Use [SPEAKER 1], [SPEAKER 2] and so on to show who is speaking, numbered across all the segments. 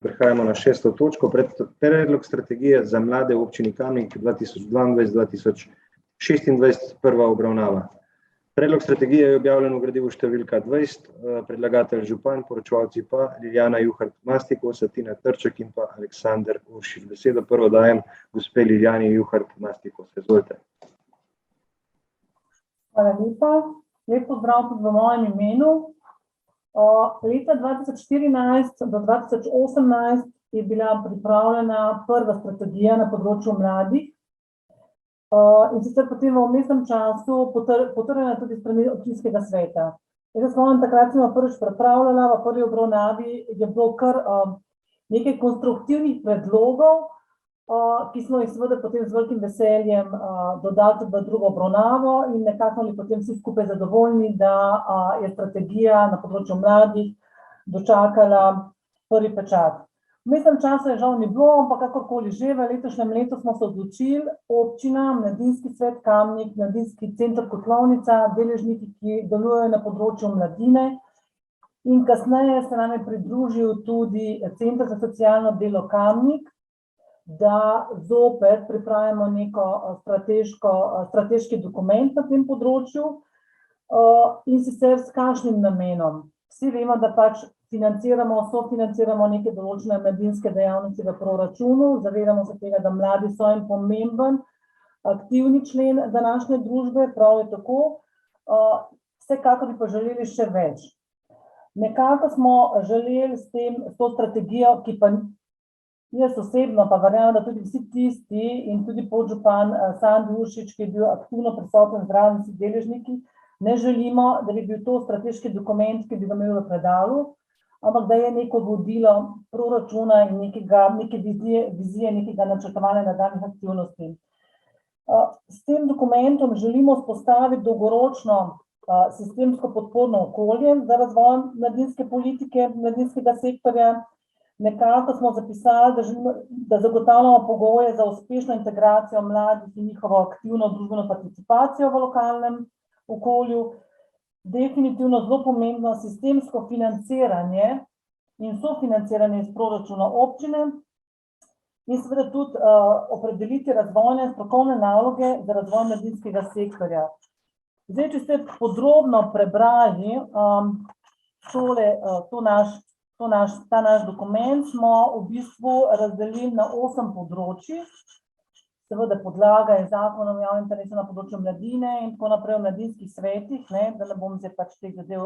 [SPEAKER 1] Prehajamo na 6. točko, predlog strategije za mlade v občini Kamnik 2022-2026, prva obravnava. Predlog strategije je objavljen v gradivu številka 20, predlagatelj župan, poročevalci pa Liljana Juhart-Mastikus, Tina Trček in pa Aleksander Uršič. Besedo prvo dajem gospe Liljani Juhart-Mastikus. Izvolite.
[SPEAKER 2] Hvala lepa. Lep pozdrav tudi v mojem imenu. Leta 2014 do 2018 je bila pripravljena prva strategija na področju mladih. In sicer potem v vmesnem času potrjena tudi strani občinskega sveta. Jaz se spomnim, takrat sem jo prvič pripravljala, v prvi obravnavi je bilo kar nekaj konstruktivnih predlogov, ki smo jih seveda potem z velikim veseljem dodali v drugo obravnavo in nekako ali potem vsi skupaj zadovoljni, da je strategija na področju mladih dočakala prvi pečat. V vmesnem času je žal ni bilo, ampak kakorkoli že, v letošnjem letu smo se odločili, občina, Mladinski svet Kamnik, Mladinski center Kotlovnica, deležniki, ki delujejo na področju mladine, in kasneje se nam je pridružil tudi Center za socialno delo Kamnik, da zopet pripravimo neko strateški dokument na tem področju, in sicer s kakšnim namenom. Vsi vemo, da pač sofinanciramo neke določene mladinske dejavnosti v proračunu, zavedamo se tega, da mladi so en pomemben, aktivni člen današnje družbe, prav je tako, vsekakor bi pa želeli še več. Nekako smo želeli s to strategijo, ki pa jaz osebno pa verjamem, da tudi vsi tisti in tudi podžupan Sandi Uršič, ki je bil aktivno prisoten zraven vsi deležniki, ne želimo, da bi bil to strateški dokument, ki bi ga imel v predalu, ampak da je neko vodilo proračuna in neke vizije, nekega načrtovanja nadaljnjih aktivnosti. S tem dokumentom želimo vzpostaviti dolgoročno sistemsko podporno okolje za razvoj mladinske politike, mladinskega sektorja. Nekako smo zapisali, da zagotavljamo pogoje za uspešno integracijo mladih in njihovo aktivno družbeno participacijo v lokalnem okolju. Definitivno zelo pomembno sistemsko financiranje in sofinanciranje iz proračuna občine in seveda tudi opredeliti razvojne strokovne naloge za razvoj mladinskega sektorja. Zdaj, če ste podrobno prebrali ta naš dokument, smo v bistvu razdelili na 8 področij. Seveda podlaga je Zakon o javnem interesu na področju mladine in tako naprej v mladinskih svetih, da ne bom zdaj pač teh zadev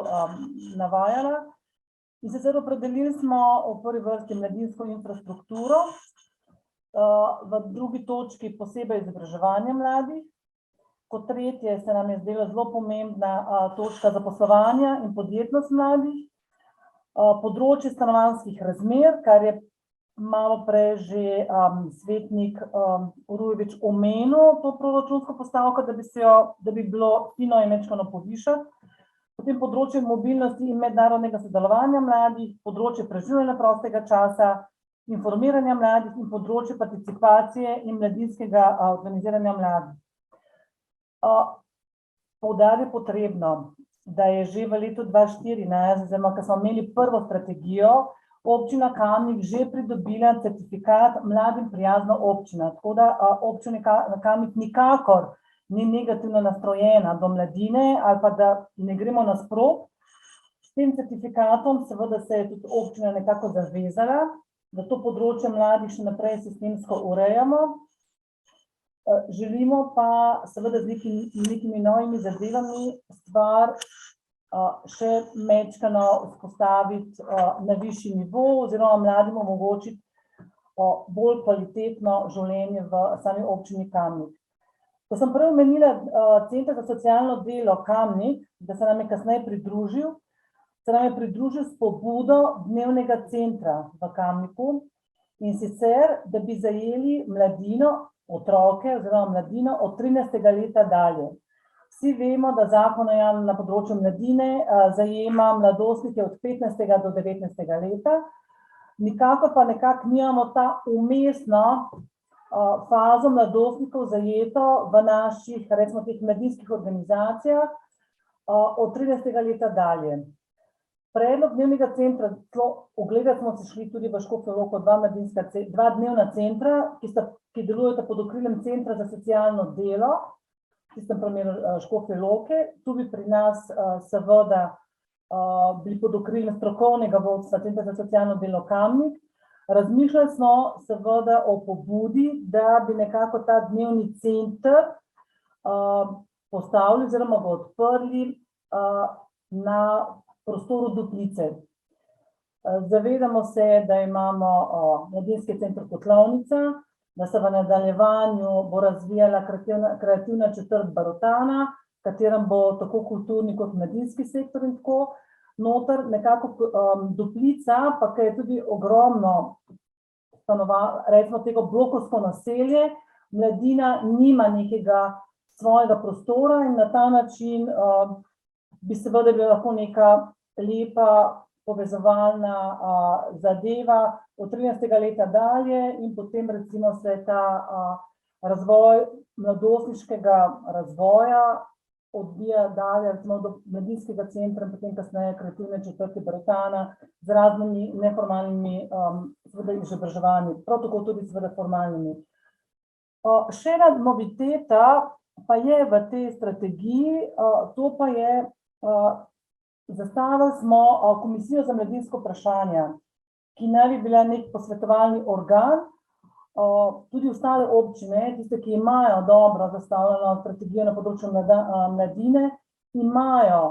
[SPEAKER 2] navajala. In sicer opredelili smo v prvi vrsti mladinsko infrastrukturo, v drugi točki posebej izobraževanje mladih, kot tretje se nam je zdela zelo pomembna točka zaposlovanja in podjetnost mladih, področje stanovanjskih razmer, kar je malo prej že svetnik Urojevič omenil to proračunsko postavko, da bi bilo fino in mečkano povišati. Potem področje mobilnosti in mednarodnega sodelovanja mladih, področje preživljanja prostega časa, informiranja mladih in področje participacije in mladinskega organiziranja mladih. Poudariti je potrebno, da je že v letu 2014, oziroma ko smo imeli prvo strategijo, občina Kamnik že pridobila certifikat mladim prijazna občina, tako da občina Kamnik nikakor ni negativno nastrojena do mladine ali pa da ne gremo nasproti. S tem certifikatom seveda se je tudi občina nekako zavezala, da to področje mladih še naprej sistemsko urejamo. Želimo pa seveda z nekimi novimi zadevami stvar še mečkano vzpostaviti na višji nivo oziroma mladim omogočiti bolj kvalitetno življenje v sami občini Kamnik. Ko sem prej omenila Center za socialno delo Kamnik, da se nam je kasneje pridružil, se nam je pridružil s pobudo dnevnega centra v Kamniku, in sicer, da bi zajeli mladino, otroke oziroma mladino od 13. leta dalje. Vsi vemo, da Zakon o javnem na področju mladine zajema mladostnike od 15. do 19. leta, nikakor pa nekako nimamo ta vmesno fazo mladostnikov zajeto v naših, recimo teh mladinskih organizacijah od 13. leta dalje. Predlog dnevnega centra, ogledati smo se šli tudi v Škofjo Loko, dva dnevna centra, ki delujeta pod okriljem Centra za socialno delo, v tistem primeru Škofje Loke. Tu bi pri nas seveda bili pod okriljem strokovnega vodstva Centra za socialno delo Kamnik. Razmišljali smo seveda o pobudi, da bi nekako ta dnevni center postavili oziroma ga odprli na prostoru Duplice. Zavedamo se, da imamo mladinski center Kotlovnica, da se v nadaljevanju bo razvijala kreativna četrt Barotana, v katerem bo tako kulturni kot mladinski sektor in tako. Noter nekako Duplica, pa kaj je tudi ogromno recimo tega blokovsko naselje, mladina nima nekega svojega prostora in na ta način bi seveda bila lahko neka lepa povezovalna zadeva od 13. leta dalje in potem recimo se ta razvoj mladostniškega razvoja odbija dalje recimo do mladinskega centra in potem kasneje kreativne četrti Barotana z raznimi neformalnimi seveda izobraževanji, prav tako tudi seveda formalnimi. Še ena noviteta pa je v tej strategiji, to pa je, zastavili smo Komisijo za mladinsko vprašanja, ki naj bi bila nek posvetovalni organ, tudi ostale občine, tiste, ki imajo dobro zastavljeno strategijo na področju mladine, imajo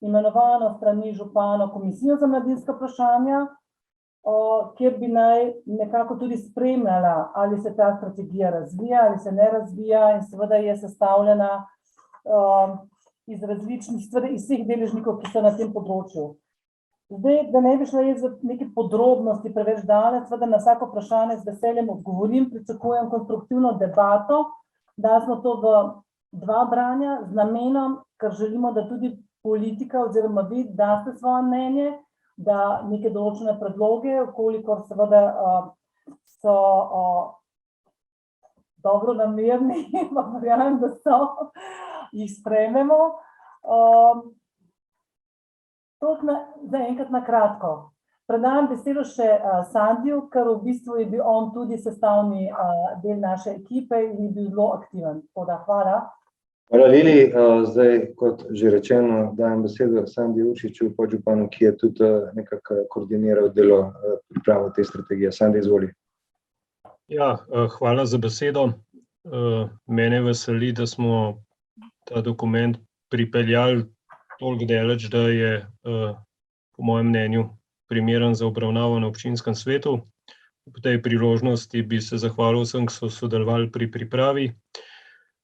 [SPEAKER 2] imenovano strani župana Komisijo za mladinska vprašanja, kjer bi naj nekako tudi spremljala, ali se ta strategija razvija, ali se ne razvija in seveda je sestavljena iz različnih stvari, iz vseh deležnikov, ki so na tem področju. Zdaj, da ne bi šla jaz za neke podrobnosti preveč daleč, seveda na vsako vprašanje z veseljem odgovorim, pričakujem konstruktivno debato, da smo to v 2 branja z namenom, ker želimo, da tudi politika oziroma vi daste svoje mnenje, da neke določene predloge, kolikor seveda so dobronamerni, pa verjamem, da so, jih sprejmemo. Toliko zaenkrat na kratko. Predajam besedo še Sandiju, ker v bistvu je bil on tudi sestavni del naše ekipe in je bil zelo aktiven. Tako da, hvala.
[SPEAKER 1] Hvala, Lili. Zdaj, kot že rečeno, dajem besedo Sandiju Uršiču, podžupanu, ki je tudi nekako koordiniral delo pripravo te strategije. Sandi, izvoli.
[SPEAKER 3] Ja, hvala za besedo. Mene veseli, da smo ta dokument pripeljali toliko daleč, da je po mojem mnenju primeren za obravnavo na občinskem svetu. Po tej priložnosti bi se zahvalil vsem, ki so sodelovali pri pripravi,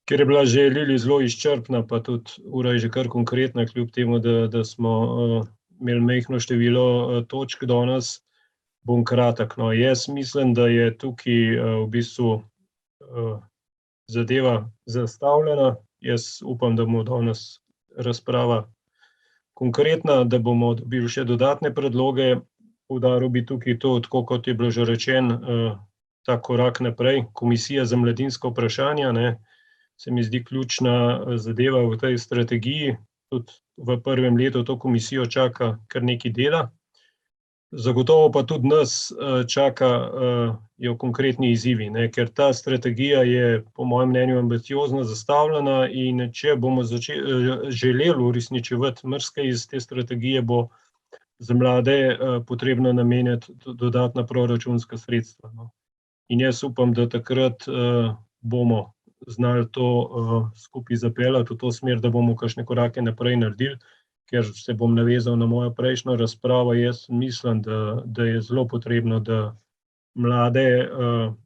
[SPEAKER 3] ker je bila že Lili zelo izčrpna, pa tudi ura je že kar konkretna, kljub temu, da smo imeli majhno število točk danes, bom kratek. No, jaz mislim, da je tukaj v bistvu zadeva zastavljena. Jaz upam, da bomo danes razprava konkretna, da bomo dobili še dodatne predloge. Poudaril bi tukaj to, tako kot je bilo že rečeno, ta korak naprej. Komisija za mladinsko vprašanja, se mi zdi ključna zadeva v tej strategiji. Tudi v prvem letu to komisijo čaka kar nekaj dela. Zagotovo pa tudi nas čakajo konkretni izzivi, ker ta strategija je po mojem mnenju ambiciozno zastavljena in če bomo želeli uresničevati marsikaj iz te strategije, bo za mlade potrebno namenjati dodatna proračunska sredstva. In jaz upam, da takrat bomo znali to skupaj zapeljati v to smer, da bomo kakšne korake naprej naredili, ker se bom navezal na mojo prejšnjo razpravo. Jaz mislim, da je zelo potrebno, da mlade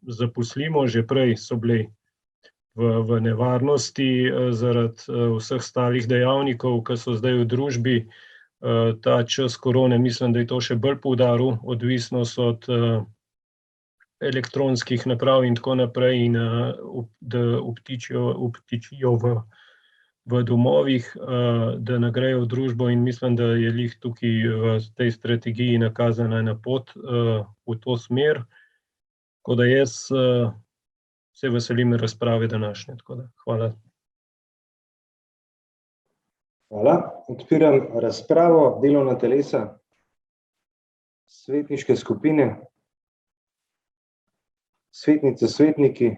[SPEAKER 3] zaposlimo. Že prej so bili v nevarnosti zaradi vseh ostalih dejavnikov, ki so zdaj v družbi. Ta čas korone, mislim, da je to še bolj poudaril, odvisnost od elektronskih naprav in tako naprej, in da obtičijo v domovih, da ne grejo v družbo, in mislim, da je glih tukaj v tej strategiji nakazana ena pot v to smer. Tako da jaz se veselim razprave današnje. Tako da, hvala.
[SPEAKER 1] Hvala. Odpiram razpravo, delovna telesa, svetniške skupine, svetnice, svetniki.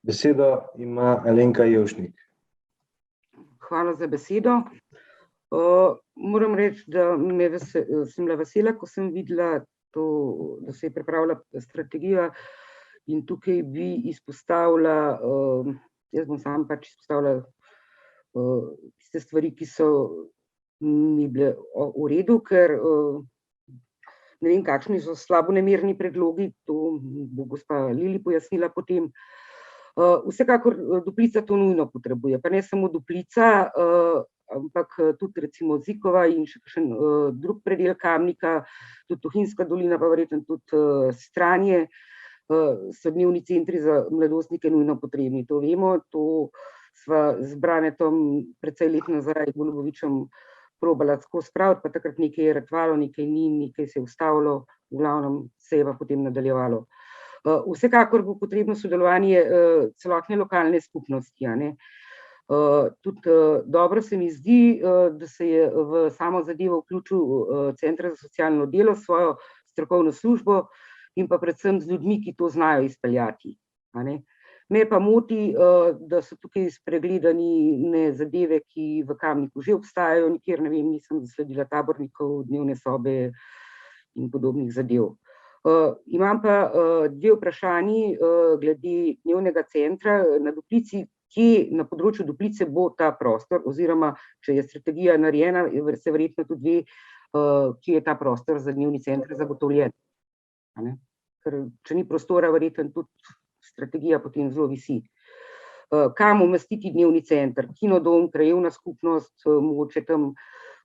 [SPEAKER 1] Besedo ima Alenka Jevšnik.
[SPEAKER 4] Hvala za besedo. Moram reči, da sem bila vesela, ko sem videla to, da se je pripravila strategija, in tukaj bi izpostavila, jaz bom sama pač izpostavila tiste stvari, ki so mi bile v redu, ker ne vem, kakšni so slabonamerni predlogi, to bo gospa Lili pojasnila potem. Vsekakor Duplica to nujno potrebuje, pa ne samo Duplica, ampak tudi recimo Zikova in še kakšen drug predel Kamnika, tudi Tuhinjska dolina, pa verjetno tudi Stranje, so dnevni centri za mladostnike nujno potrebni. To vemo, to sva z Branetom precej let nazaj Golubovičem probala skozi spraviti, pa takrat nekaj je ratvalo, nekaj ni, nekaj se je ustavilo, v glavnem se je pa potem nadaljevalo. Vsekakor bo potrebno sodelovanje celotne lokalne skupnosti. Tudi dobro se mi zdi, da se je v samo zadevo vključil Center za socialno delo, svojo strokovno službo in pa predvsem z ljudmi, ki to znajo izpeljati. Me pa moti, da so tukaj spregledani zadeve, ki v Kamniku že obstajajo, nikjer ne vem, nisem zasledila tabornikov, dnevne sobe in podobnih zadev. Imam pa dve vprašanji glede dnevnega centra na Duplici, kje na področju Duplice bo ta prostor, oziroma če je strategija narejena, se verjetno tudi ve, kje je ta prostor za dnevni center zagotovljen. Ker če ni prostora, verjetno tudi strategija potem zelo visi. Kam umestiti dnevni center? Kinodom, krajevna skupnost, mogoče tam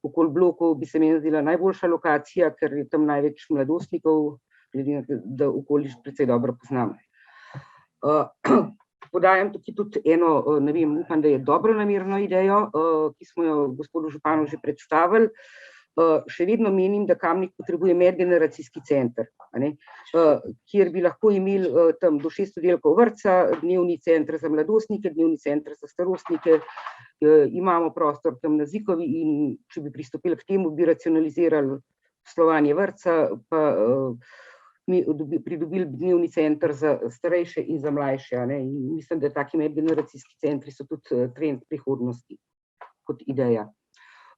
[SPEAKER 4] okoli blokov bi se meni zdela najboljša lokacija, ker je tam največ mladostnikov, glede na to, da okoliš precej dobro poznam. Podajam tukaj tudi eno, ne vem, upam, da je dobronamerno idejo, ki smo jo gospodu županu že predstavili. Še vedno menim, da Kamnik potrebuje medgeneracijski center, kjer bi lahko imeli tam do 6 oddelkov vrtca, dnevni center za mladostnike, dnevni center za starostnike, imamo prostor tam na Zikovi in če bi pristopili k temu, bi racionalizirali poslovanje vrtca, pa pridobili dnevni center za starejše in za mlajše. In mislim, da taki medgeneracijski centri so tudi trend prihodnosti kot ideja.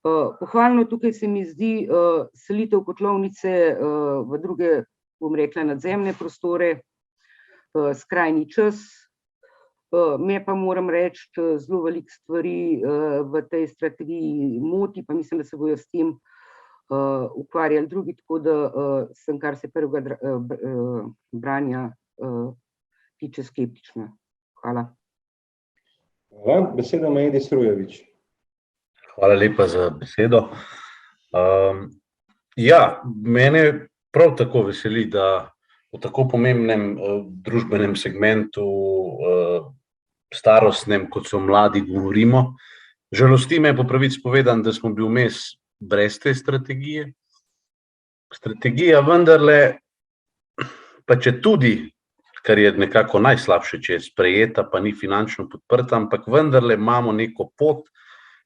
[SPEAKER 4] Pohvalno tukaj se mi zdi selitev kotlovnice v druge, bom rekla, nadzemne prostore, skrajni čas. Me pa moram reči, zelo veliko stvari v tej strategiji moti, pa mislim, da se bojo s tem ukvarjali drugi, tako da sem, kar se prvega branja tiče, skeptična. Hvala.
[SPEAKER 1] Hvala. Besedo ima Edi Strujevič.
[SPEAKER 5] Hvala lepa za besedo. Mene prav tako veseli, da o tako pomembnem družbenem segmentu, starostnem, kot so mladi, govorimo. Žalosti me, po pravici povedano, da smo bili vmes brez te strategije. Strategija vendarle, pa če tudi, kar je nekako najslabše, če je sprejeta, pa ni finančno podprta, ampak vendarle imamo neko pot,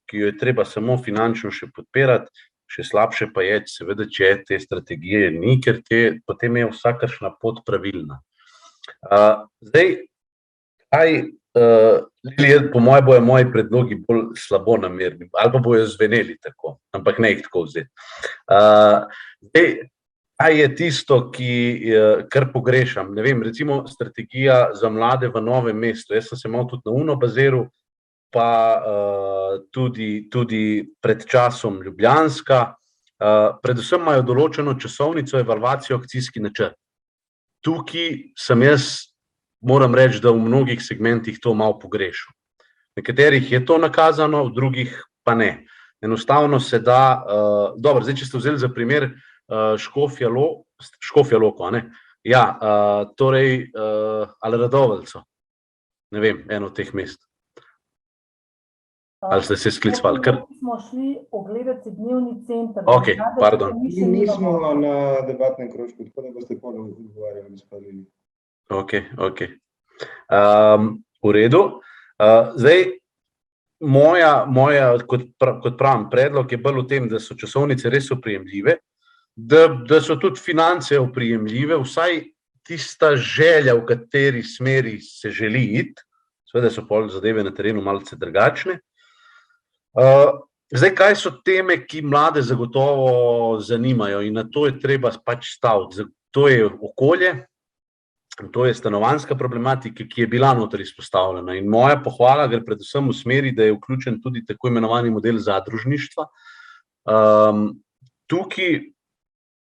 [SPEAKER 5] ki jo je treba samo finančno še podpirati, še slabše pa je, seveda, če te strategije ni, ker potem je vsakršna pot pravilna. Zdaj, po moje bojo moji predlogi bolj slabonamerni, ali pa bojo zveneli tako, ampak ne jih tako vzeti. Zdaj, kaj je tisto, kar pogrešam? Ne vem, recimo strategija za mlade v Novem mestu. Jaz sem se malo tudi na UNO baziral, pa tudi pred časom Ljubljanska. Predvsem imajo določeno časovnico, evalvacijo, akcijski načrt. Tukaj sem jaz, moram reči, da v mnogih segmentih to malo pogrešam. Nekaterih je to nakazano, v drugih pa ne. Enostavno se da, dobro, zdaj, če ste vzeli za primer Škofja Loko, ja, torej, ali Radovljico, ne vem, eno od teh mest. Ali ste se sklicvali?
[SPEAKER 2] Smo šli ogledati dnevni center.
[SPEAKER 5] Ok, pardon.
[SPEAKER 1] Nismo na debatnem krožku, tako da boste ponovno odgovarjali, gospod Lili.
[SPEAKER 5] Ok. V redu. Zdaj, moja kot pravim, predlog je bolj v tem, da so časovnice res oprijemljive, da so tudi finance oprijemljive, vsaj tista želja, v kateri smeri se želi iti, seveda so pol zadeve na terenu malce drugačne. Zdaj, kaj so teme, ki mlade zagotovo zanimajo in na to je treba pač staviti. To je okolje, to je stanovanjska problematika, ki je bila noter izpostavljena. In moja pohvala gre predvsem v smeri, da je vključen tudi tako imenovani model zadružništva. Tukaj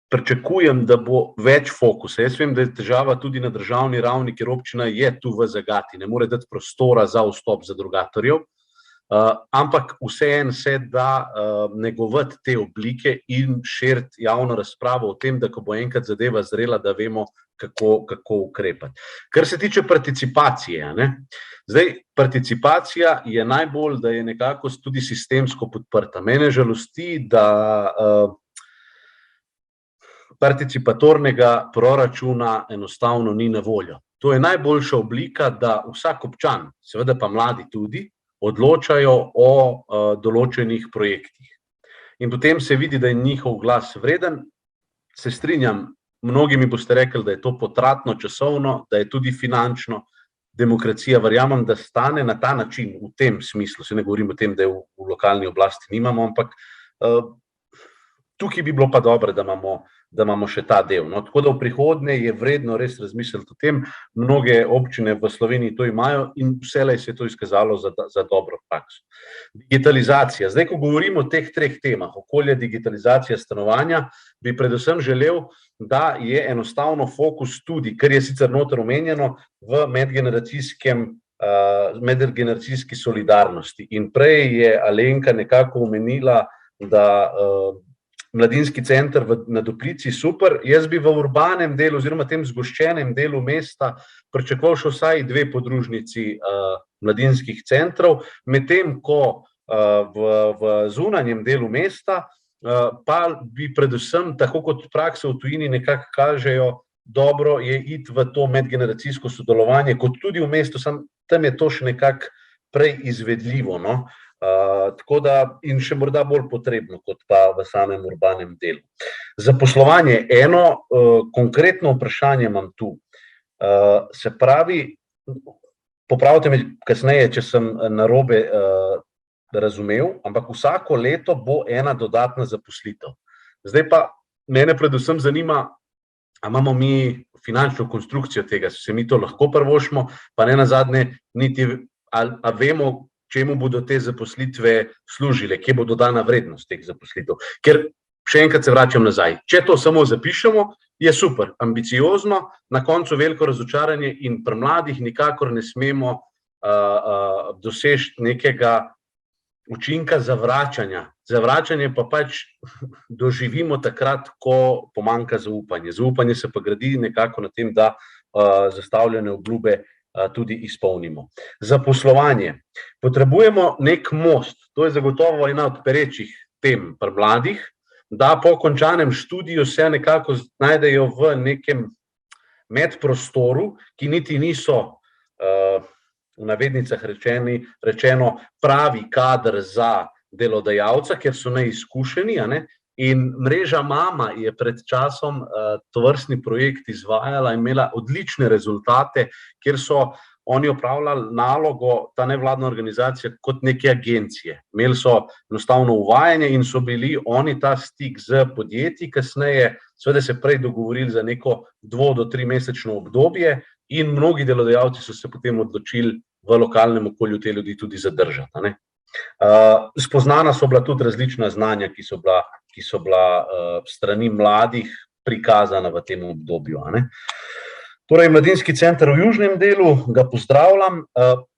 [SPEAKER 5] pričakujem, da bo več fokusa. Jaz vem, da je težava tudi na državni ravni, ker občina je tu v zagati, ne more dati prostora za vstop zadrugatorjev, ampak vseeno se da negovati te oblike in širiti javno razpravo o tem, da ko bo enkrat zadeva zrela, da vemo, kako ukrepati. Kar se tiče participacije, zdaj, participacija je najbolj, da je nekako tudi sistemsko podprta. Mene žalosti, da participatornega proračuna enostavno ni na voljo. To je najboljša oblika, da vsak občan, seveda pa mladi tudi, odločajo o določenih projektih. In potem se vidi, da je njihov glas vreden. Se strinjam, mnogi mi boste rekli, da je to potratno časovno, da je tudi finančno. Demokracija, verjamem, da stane na ta način, v tem smislu, se ne govorim o tem, da je v lokalni oblasti nimamo, ampak tukaj bi bilo pa dobro, da imamo še ta del. Tako da v prihodnje je vredno res razmisliti o tem. Mnoge občine v Sloveniji to imajo in vselej se je to izkazalo za dobro prakso. Digitalizacija. Zdaj, ko govorimo o teh treh temah, okolje, digitalizacija, stanovanja, bi predvsem želel, da je enostavno fokus tudi, kar je sicer noter omenjeno, v medgeneracijski solidarnosti. In prej je Alenka nekako omenila, da mladinski center na Duplici, super. Jaz bi v urbanem delu oziroma tem zgoščenem delu mesta pričakoval še vsaj 2 podružnici mladinskih centrov, medtem ko v zunanjem delu mesta pa bi predvsem, tako kot prakse v tujini nekako kažejo, dobro je iti v to medgeneracijsko sodelovanje, kot tudi v mestu, tam je to še nekako prej izvedljivo, tako da in še morda bolj potrebno, kot pa v samem urbanem delu. Zaposlovanje, eno konkretno vprašanje imam tu. Se pravi, popravite me kasneje, če sem narobe razumel, ampak vsako leto bo ena dodatna zaposlitev. Zdaj pa mene predvsem zanima, a imamo mi finančno konstrukcijo tega, se mi to lahko privoščimo, pa ne nazadnje niti, a vemo, čemu bodo te zaposlitve služile, kje bo dodana vrednost teh zaposlitev. Ker še enkrat se vračam nazaj. Če to samo zapišemo, je super, ambiciozno, na koncu veliko razočaranje in pri mladih nikakor ne smemo doseči nekega učinka zavračanja. Zavračanje pa pač doživimo takrat, ko pomanjka zaupanje. Zaupanje se pa gradi nekako na tem, da zastavljene obljube tudi izpolnimo. Zaposlovanje. Potrebujemo nek most, to je zagotovo ena od perečih tem pri mladih, da po končanem študiju se nekako znajdejo v nekem medprostoru, ki niti niso v navednicah rečeno pravi kader za delodajalca, ker so neizkušeni, in mreža Mama je pred časom tovrstni projekt izvajala in imela odlične rezultate, kjer so oni opravljali nalogo, ta nevladna organizacija, kot neke agencije. Imeli so enostavno uvajanje in so bili oni ta stik z podjetji, kasneje seveda se prej dogovorili za neko 2 do 3 mesečno obdobje in mnogi delodajalci so se potem odločili v lokalnem okolju te ljudi tudi zadržati. Spoznana so bila tudi različna znanja, ki so bila strani mladih prikazana v tem obdobju. Torej, mladinski center v južnem delu, ga pozdravljam.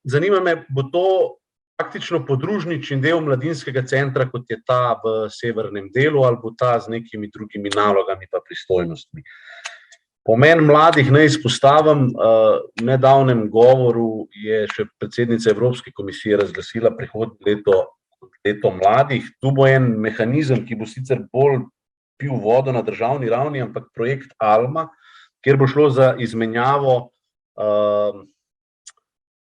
[SPEAKER 5] Zanima me, bo to praktično podružnični del mladinskega centra, kot je ta v severnem delu, ali bo ta z nekimi drugimi nalogami pa pristojnostmi. Pomen mladih naj izpostavim, v nedavnem govoru je še predsednica Evropske komisije razglasila prihodnje leto mladih. Tu bo en mehanizem, ki bo sicer bolj pil vodo na državni ravni, ampak projekt Alma, kjer bo šlo za izmenjavo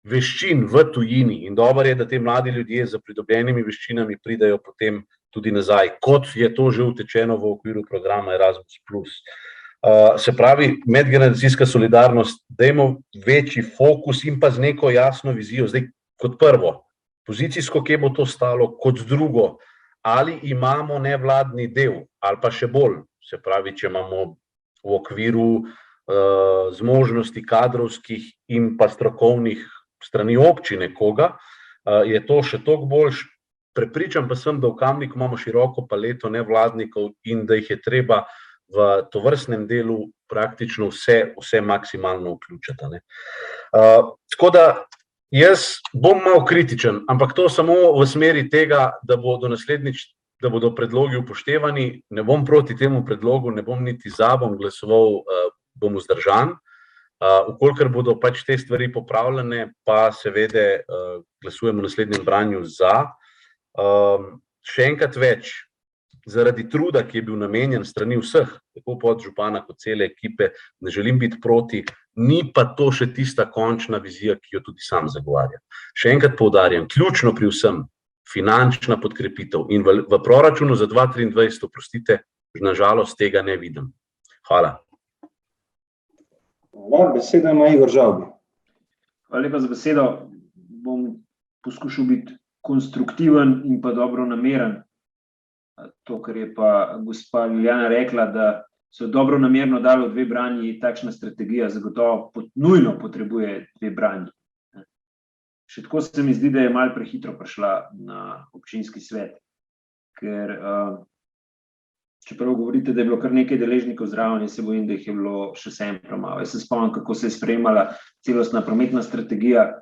[SPEAKER 5] veščin v tujini in dobro je, da te mladi ljudje z pridobljenimi veščinami pridajo potem tudi nazaj, kot je to že utečeno v okviru programa Erasmus+. Se pravi, medgeneracijska solidarnost, dajmo večji fokus in pa z neko jasno vizijo. Zdaj, kot prvo, pozicijsko, kje bo to stalo, kot drugo, ali imamo nevladni del, ali pa še bolj, se pravi, če imamo v okviru zmožnosti kadrovskih in pa strokovnih strani občine koga, je to še toliko boljš. Prepričan pa sem, da v Kamniku imamo široko paleto nevladnikov in da jih je treba v tovrstnem delu praktično vse maksimalno vključiti. Tako da jaz bom malo kritičen, ampak to samo v smeri tega, da bodo naslednjič, da bodo predlogi upoštevani. Ne bom proti temu predlogu, ne bom niti za, bom glasoval, bom vzdržan. Vkolikor bodo pač te stvari popravljene, pa seveda glasujemo v naslednjem branju za. Še enkrat več, zaradi truda, ki je bil namenjen strani vseh, tako podžupana kot cele ekipe, ne želim biti proti, ni pa to še tista končna vizija, ki jo tudi sam zagovarjam. Še enkrat poudarjam, ključno pri vsem, finančna podkrepitev in v proračunu za 2023, oprostite, nažalost tega ne vidim. Hvala.
[SPEAKER 1] Hvala, beseda ima Igor Žavbi.
[SPEAKER 6] Hvala lepa za besedo. Bom poskušal biti konstruktiven in pa dobronameren. To, kar je pa gospa Liljana rekla, da so dobronamerno dali v 2 branji, takšna strategija zagotovo nujno potrebuje 2 branji. Še tako se mi zdi, da je malo prehitro prišla na občinski svet, ker čeprav govorite, da je bilo kar nekaj deležnikov zraven, jaz se bojim, da jih je bilo še vsem premalo. Jaz se spomnim, kako se je sprejemala celostna prometna strategija,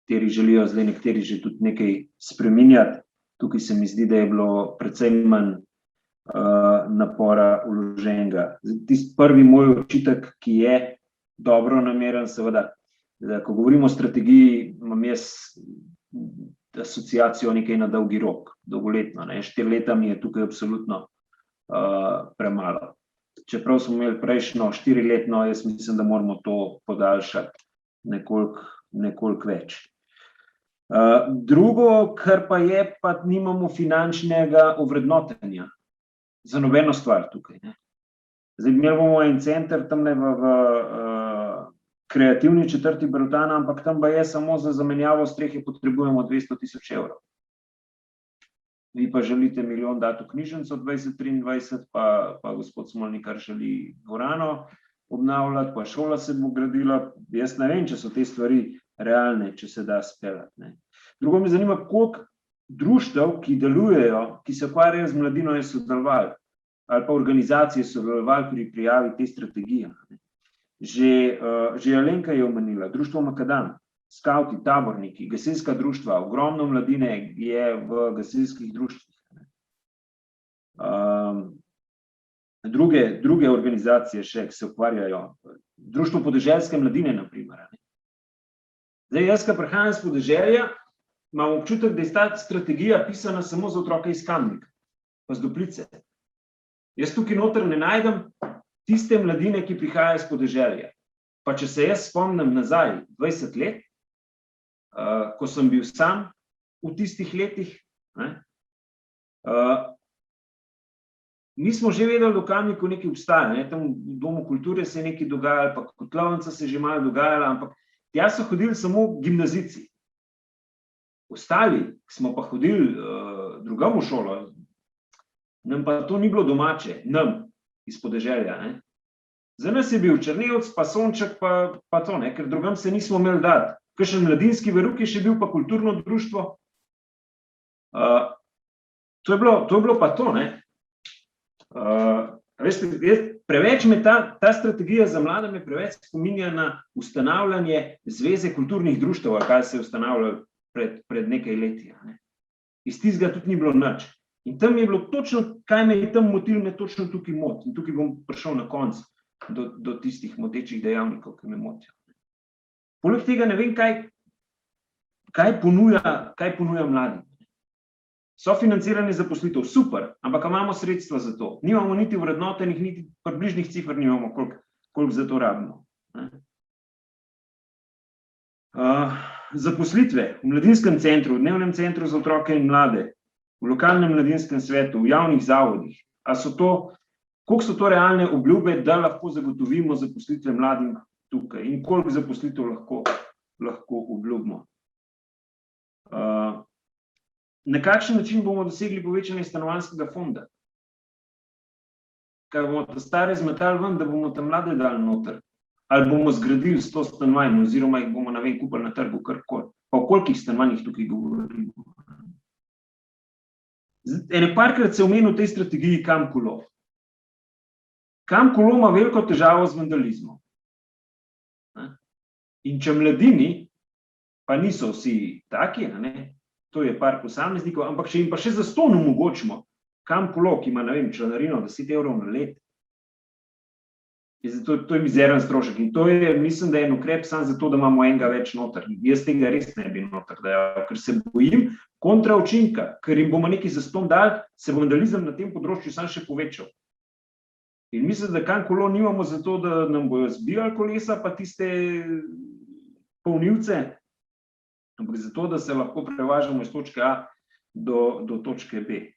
[SPEAKER 6] kateri želijo zdaj nekateri že tudi nekaj spreminjati. Tukaj se mi zdi, da je bilo precej manj napora vloženega. Tisti prvi moj očitek, ki je dobronameren, seveda, da ko govorimo o strategiji, imam jaz asociacijo nekaj na dolgi rok, dolgoletno. 4 leta mi je tukaj absolutno premalo. Čeprav smo imeli prejšnjo 4-letno, jaz mislim, da moramo to podaljšati nekoliko več. Drugo, kar pa je, pa nimamo finančnega ovrednotenja za nobeno stvar tukaj. Zdaj, imeli bomo en center tamle v kreativni četrti Brotana, ampak tam pa je samo za zamenjavo strehe potrebujemo 200.000 evrov. Vi pa želite milijon dati v knjižnico 2023, pa gospod Smolnikar želi dvorano obnavljati, pa šola se bo gradila. Jaz ne vem, če so te stvari realne, če se da speljati. Drugo me zanima, koliko društev, ki delujejo, ki se ukvarjajo z mladino, je sodelovali, ali pa organizacije sodelovali pri prijavi te strategije. Že Alenka je omenila, društvo Makadam, skavti, taborniki, gasilska društva, ogromno mladine je v gasilskih društvih. Druge organizacije še, ki se ukvarjajo, društvo podeželske mladine, na primer. Zdaj, jaz, ki prihajam iz podeželja, imam občutek, da je ta strategija pisana samo za otroke iz Kamnika, pa z Duplice. Jaz tukaj noter ne najdem tiste mladine, ki prihajajo iz podeželja. Pa če se jaz spomnim nazaj 20 let, ko sem bil sam v tistih letih, mi smo že vedeli, da v Kamniku nekaj obstaja. Tam v Domu kulture se je nekaj dogajalo, pa Kotlovnica se je že malo dogajala, ampak tja so hodili samo gimnazijci. Ostali, ki smo pa hodili drugam v šolo, nam pa to ni bilo domače, nam iz podeželja. Za nas je bil Črnevec, pa Sonček, pa to, ker drugam se nismo imeli dati. Kakšen mladinski veruk je še bil, pa kulturno društvo. To je bilo pa to. Preveč me ta strategija za mlade me preveč spominja na ustanavljanje Zveze kulturnih društev, kaj se je ustanavljalo pred nekaj leti. Iz tistega tudi ni bilo nič. In tam je bilo točno, kaj me je tam motilo, me točno tukaj moti. In tukaj bom prišel na konc do tistih motečih dejavnikov, ki me motijo. Poleg tega ne vem, kaj ponuja mladim. Sofinanciranje zaposlitev, super, ampak imamo sredstva za to. Nimamo niti vrednotenih, niti približnih cifr nimamo, koliko za to rabimo. Zaposlitve v mladinskem centru, v dnevnem centru za otroke in mlade, v lokalnem mladinskem svetu, v javnih zavodih. Koliko so to realne obljube, da lahko zagotovimo zaposlitve mladim tukaj in koliko zaposlitev lahko obljubimo. Na kakšen način bomo dosegli povečanje stanovanjskega fonda? Kaj bomo ta stare zmetali ven, da bomo tam mlade dali noter? Ali bomo zgradili 100 stanovanj oziroma jih bomo, kupili na trgu karkoli? Pa o kolikih stanovanjih tukaj govorimo? Ene parkrat se omenil v tej strategiji Kam kolo. Kam kolo ima veliko težavo z vandalizmom. In če mladini, pa niso vsi taki, to je par posameznikov, ampak če jim pa še zastonj omogočimo Kam kolo, ki ima, članarino 10 evrov na let, to je mizeren strošek in to je, mislim, da je en ukrep samo zato, da imamo enega več noter. Jaz tega res ne bi noter dajal, ker se bojim kontra učinka, ker jim bomo nekaj zastonj dali, se bo vandalizem na tem področju samo še povečal. In mislim, da Kam kolo nimamo zato, da nam bojo zbijali kolesa pa tiste polnilce, ampak zato, da se lahko prevažamo iz točke A do točke B.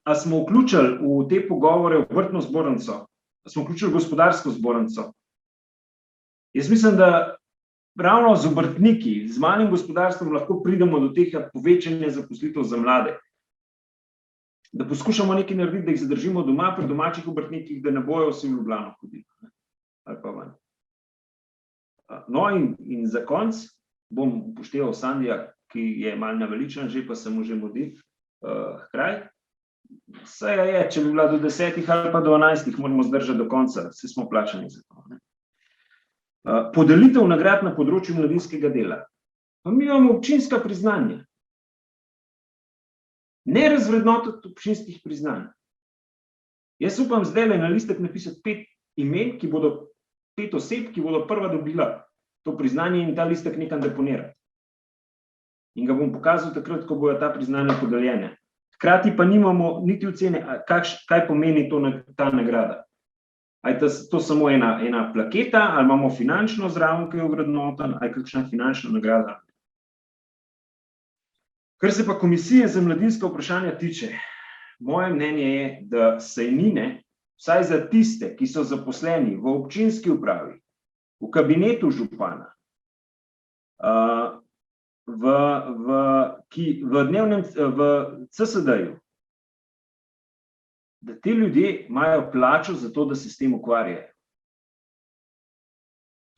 [SPEAKER 6] A smo vključili v te pogovore obrtno zbornico? A smo vključili gospodarsko zbornico? Jaz mislim, da ravno z obrtniki, z malim gospodarstvom lahko pridemo do tega povečanja zaposlitev za mlade. Da poskušamo nekaj narediti, da jih zadržimo doma pri domačih obrtnikih, da ne bojo vsi v Ljubljano hodili. Ali pa ven. No in za konec bom upošteval Sandija, ki je malo naveličan že, pa se mu že mudi kraj. Seja je, če bi bila do 10 ali pa do 11, moramo zdržati do konca, vsi smo plačani za to. Podelitev nagrad na področju mladinskega dela. Pa mi imamo občinska priznanja. Ne razvrednotiti občinskih priznanj. Jaz upam zdaj na listek napisati 5 imen, 5 oseb, ki bodo prva dobila to priznanje in ta listek nekam deponirati. In ga bom pokazal takrat, ko bojo ta priznanja podeljene. Hkrati pa nimamo niti ocene, kaj pomeni ta nagrada. Ali je to samo ena plaketa, ali imamo finančno zraven, ki je ovrednoten, ali je kakšna finančna nagrada. Kar se pa komisije za mladinska vprašanja tiče, moje mnenje je, da sejnine, vsaj za tiste, ki so zaposleni v občinski upravi, v kabinetu župana, v CSD-ju, da ti ljudje imajo plačo za to, da se s tem ukvarjajo.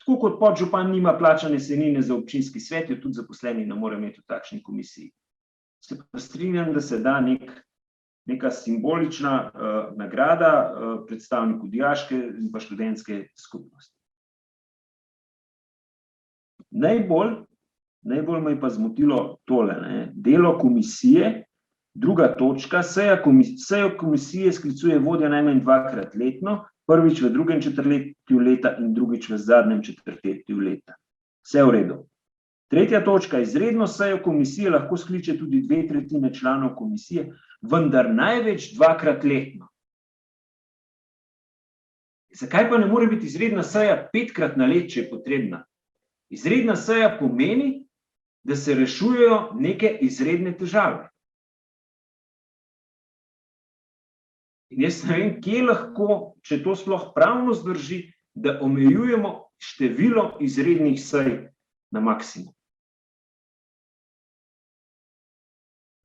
[SPEAKER 6] Tako kot podžupan nima plačane sejnine za občinski svet, jo tudi zaposleni ne more imeti v takšni komisiji. Se pa strinjam, da se da neka simbolična nagrada predstavniku dijaške in pa študentske skupnosti. Najbolj me je pa zmotilo tole, delo komisije, druga točka, sejo komisije sklicuje vodja najmanj 2-krat letno, prvič v drugem četrtletju leta in drugič v zadnjem četrtletju leta. Vse v redu. Tretja točka, izredno sejo komisije lahko skliče tudi 2/3 članov komisije, vendar največ 2-krat letno. Zakaj pa ne more biti izredna seja 5-krat na let, če je potrebna? Izredna seja pomeni, da se rešujejo neke izredne težave. In jaz ne vem, kje lahko, če to sploh pravno zdrži, da omejujemo število izrednih sej na maksimum.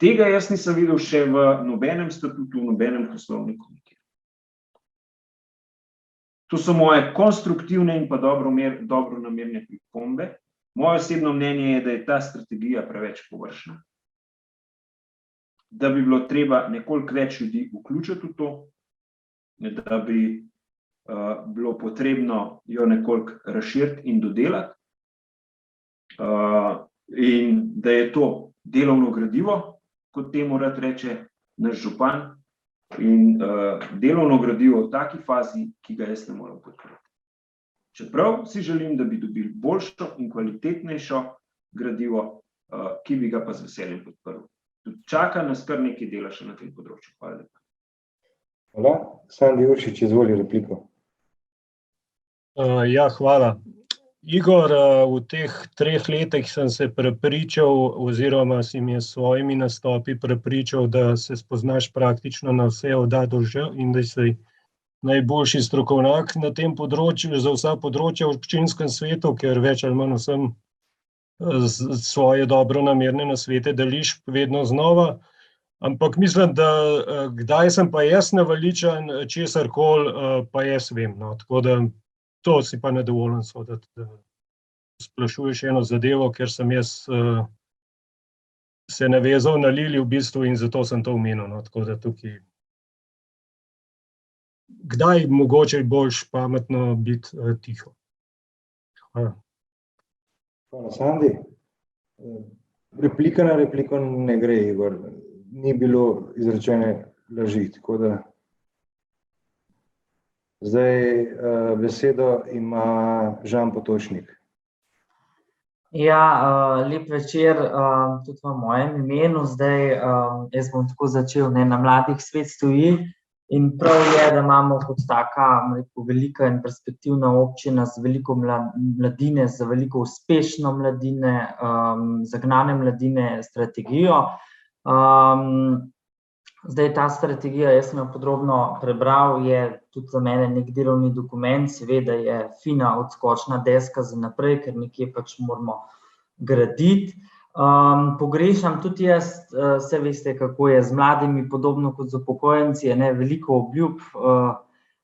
[SPEAKER 6] Tega jaz nisem videl še v nobenem statutu, v nobenem poslovniku. To so moje konstruktivne in pa dobronamerne pripombe. Moje osebno mnenje je, da je ta strategija preveč površna. Da bi bilo treba nekoliko več ljudi vključiti v to, da bi bilo potrebno jo nekoliko razširiti in dodelati. In da je to delovno gradivo, kot temu rad reče naš župan, in delovno gradivo v taki fazi, ki ga jaz ne morem podpreti. Čeprav si želim, da bi dobili boljšo in kvalitetnejšo gradivo, ki bi ga pa z veseljem podprl. Čaka nas kar nekaj dela še na tem področju. Hvala lepa.
[SPEAKER 1] Hvala. Sandi Uršič, izvoli repliko.
[SPEAKER 3] Ja, hvala. Igor, v teh 3 letih sem se prepričal, oziroma si mi je s svojimi nastopi prepričal, da se spoznaš praktično na vse od A do Ž in da si najboljši strokovnjak na tem področju, za vsa področja v občinskem svetu, ker več ali manj vsem svoje dobronamerne nasvete deliš vedno znova. Ampak mislim, da kdaj sem pa jaz naveličan česarkoli, pa jaz vem. No. Tako da to si pa nedovoljen soditi, da sprašuješ eno zadevo, ker sem jaz se navezal na Lili v bistvu in zato sem to omenil. No. Tako da tukaj kdaj mogoče boljš pametno biti tiho. Hvala.
[SPEAKER 1] Hvala, Sandi. Replika na repliko ne gre, Igor. Ni bilo izrečene laži, tako da zdaj besedo ima Žan Potočnik.
[SPEAKER 7] Ja, lep večer tudi v mojem imenu. Zdaj, jaz bom tako začel, na Mladih svet stoji in prav je, da imamo kot taka, velika in perspektivna občina z veliko mladine, z veliko uspešno mladine, zagnane mladine strategijo. Zdaj ta strategija, jaz sem jo podrobno prebral, je tudi za mene nek delovni dokument, seveda je fina odskočna deska za naprej, ker nekje pač moramo graditi. Pogrešam tudi jaz, saj veste, kako je z mladimi, podobno kot z upokojenci, veliko obljub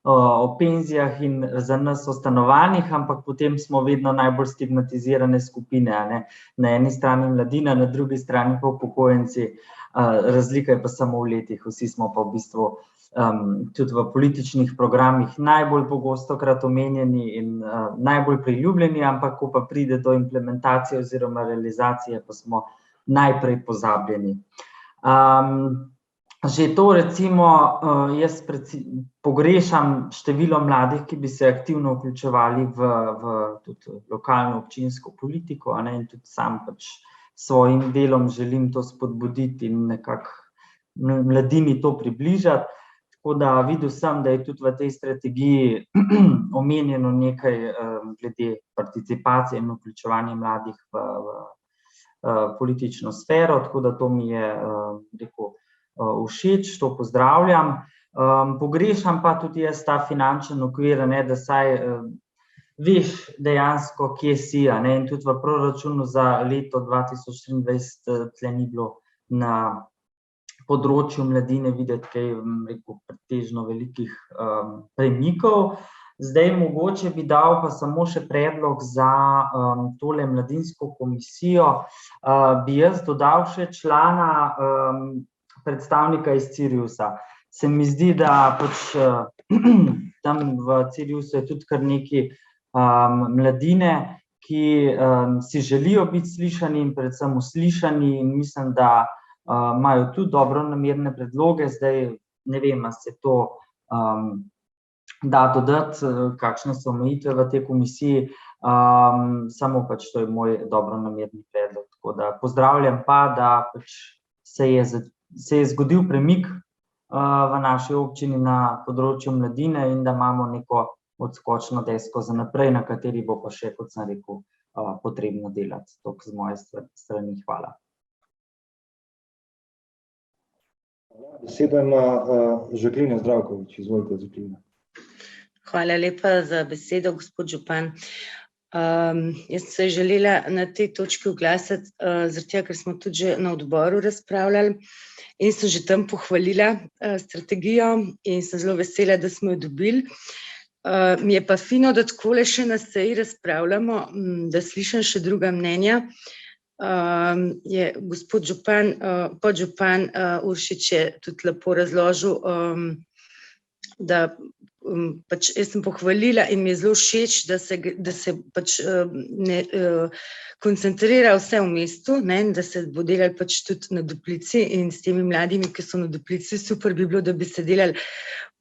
[SPEAKER 7] o penzijah in za nas o stanovanjih, ampak potem smo vedno najbolj stigmatizirane skupine. Na eni strani mladina, na drugi strani pa upokojenci. Razlika je pa samo v letih, vsi smo pa v bistvu tudi v političnih programih najbolj pogostokrat omenjeni in najbolj priljubljeni, ampak ko pa pride do implementacije oziroma realizacije, pa smo najprej pozabljeni. Že to recimo, jaz pogrešam število mladih, ki bi se aktivno vključevali v tudi lokalno občinsko politiko, in tudi sam pač svojim delom želim to spodbuditi in nekako mladini to približati. Tako da videl sem, da je tudi v tej strategiji omenjeno nekaj glede participacije in vključevanja mladih v politično sfero, tako da to mi je všeč, to pozdravljam. Pogrešam pa tudi jaz ta finančen okvir, da saj veš dejansko, kje si, in tudi v proračunu za leto 2023 tle ni bilo na področju mladine videti kaj, pretežno velikih premikov. Zdaj mogoče bi dal pa samo še predlog za tole mladinsko komisijo. Bi jaz dodal še člana predstavnika iz Ciriusa. Se mi zdi, da pač tam v Ciriusu je tudi kar nekaj mladine, ki si želijo biti slišani in predvsem uslišani in mislim, da imajo tudi dobronamerne predloge. Zdaj ne vem, ali se to da dodati, kakšne so omejitve v tej komisiji, samo pač to je moj dobronamerni predlog. Tako da pozdravljam pa, da pač se je zgodil premik v naši občini na področju mladine in da imamo neko odskočno desko za naprej, na kateri bo pa še, kot sem rekel, potrebno delati. Toliko z moje strani. Hvala.
[SPEAKER 1] Besedo ima Žaklina Zdravkovič. Izvolite, Žaklina.
[SPEAKER 8] Hvala lepa za besedo, gospod župan. Jaz sem se želela na tej točki oglasiti, zaradi tega, ker smo tudi že na odboru razpravljali in sem že tam pohvalila strategijo in sem zelo vesela, da smo jo dobili. Mi je pa fino, da takole še na seji razpravljamo, da slišim še druga mnenja. Je gospod župan, podžupan Uršič je tudi lepo razložil, da pač jaz sem pohvalila in mi je zelo všeč, da se pač ne koncentrira vse v mestu, da se bo delali pač tudi na Duplici in s temi mladimi, ki so na Duplici. Super bi bilo, da bi se delali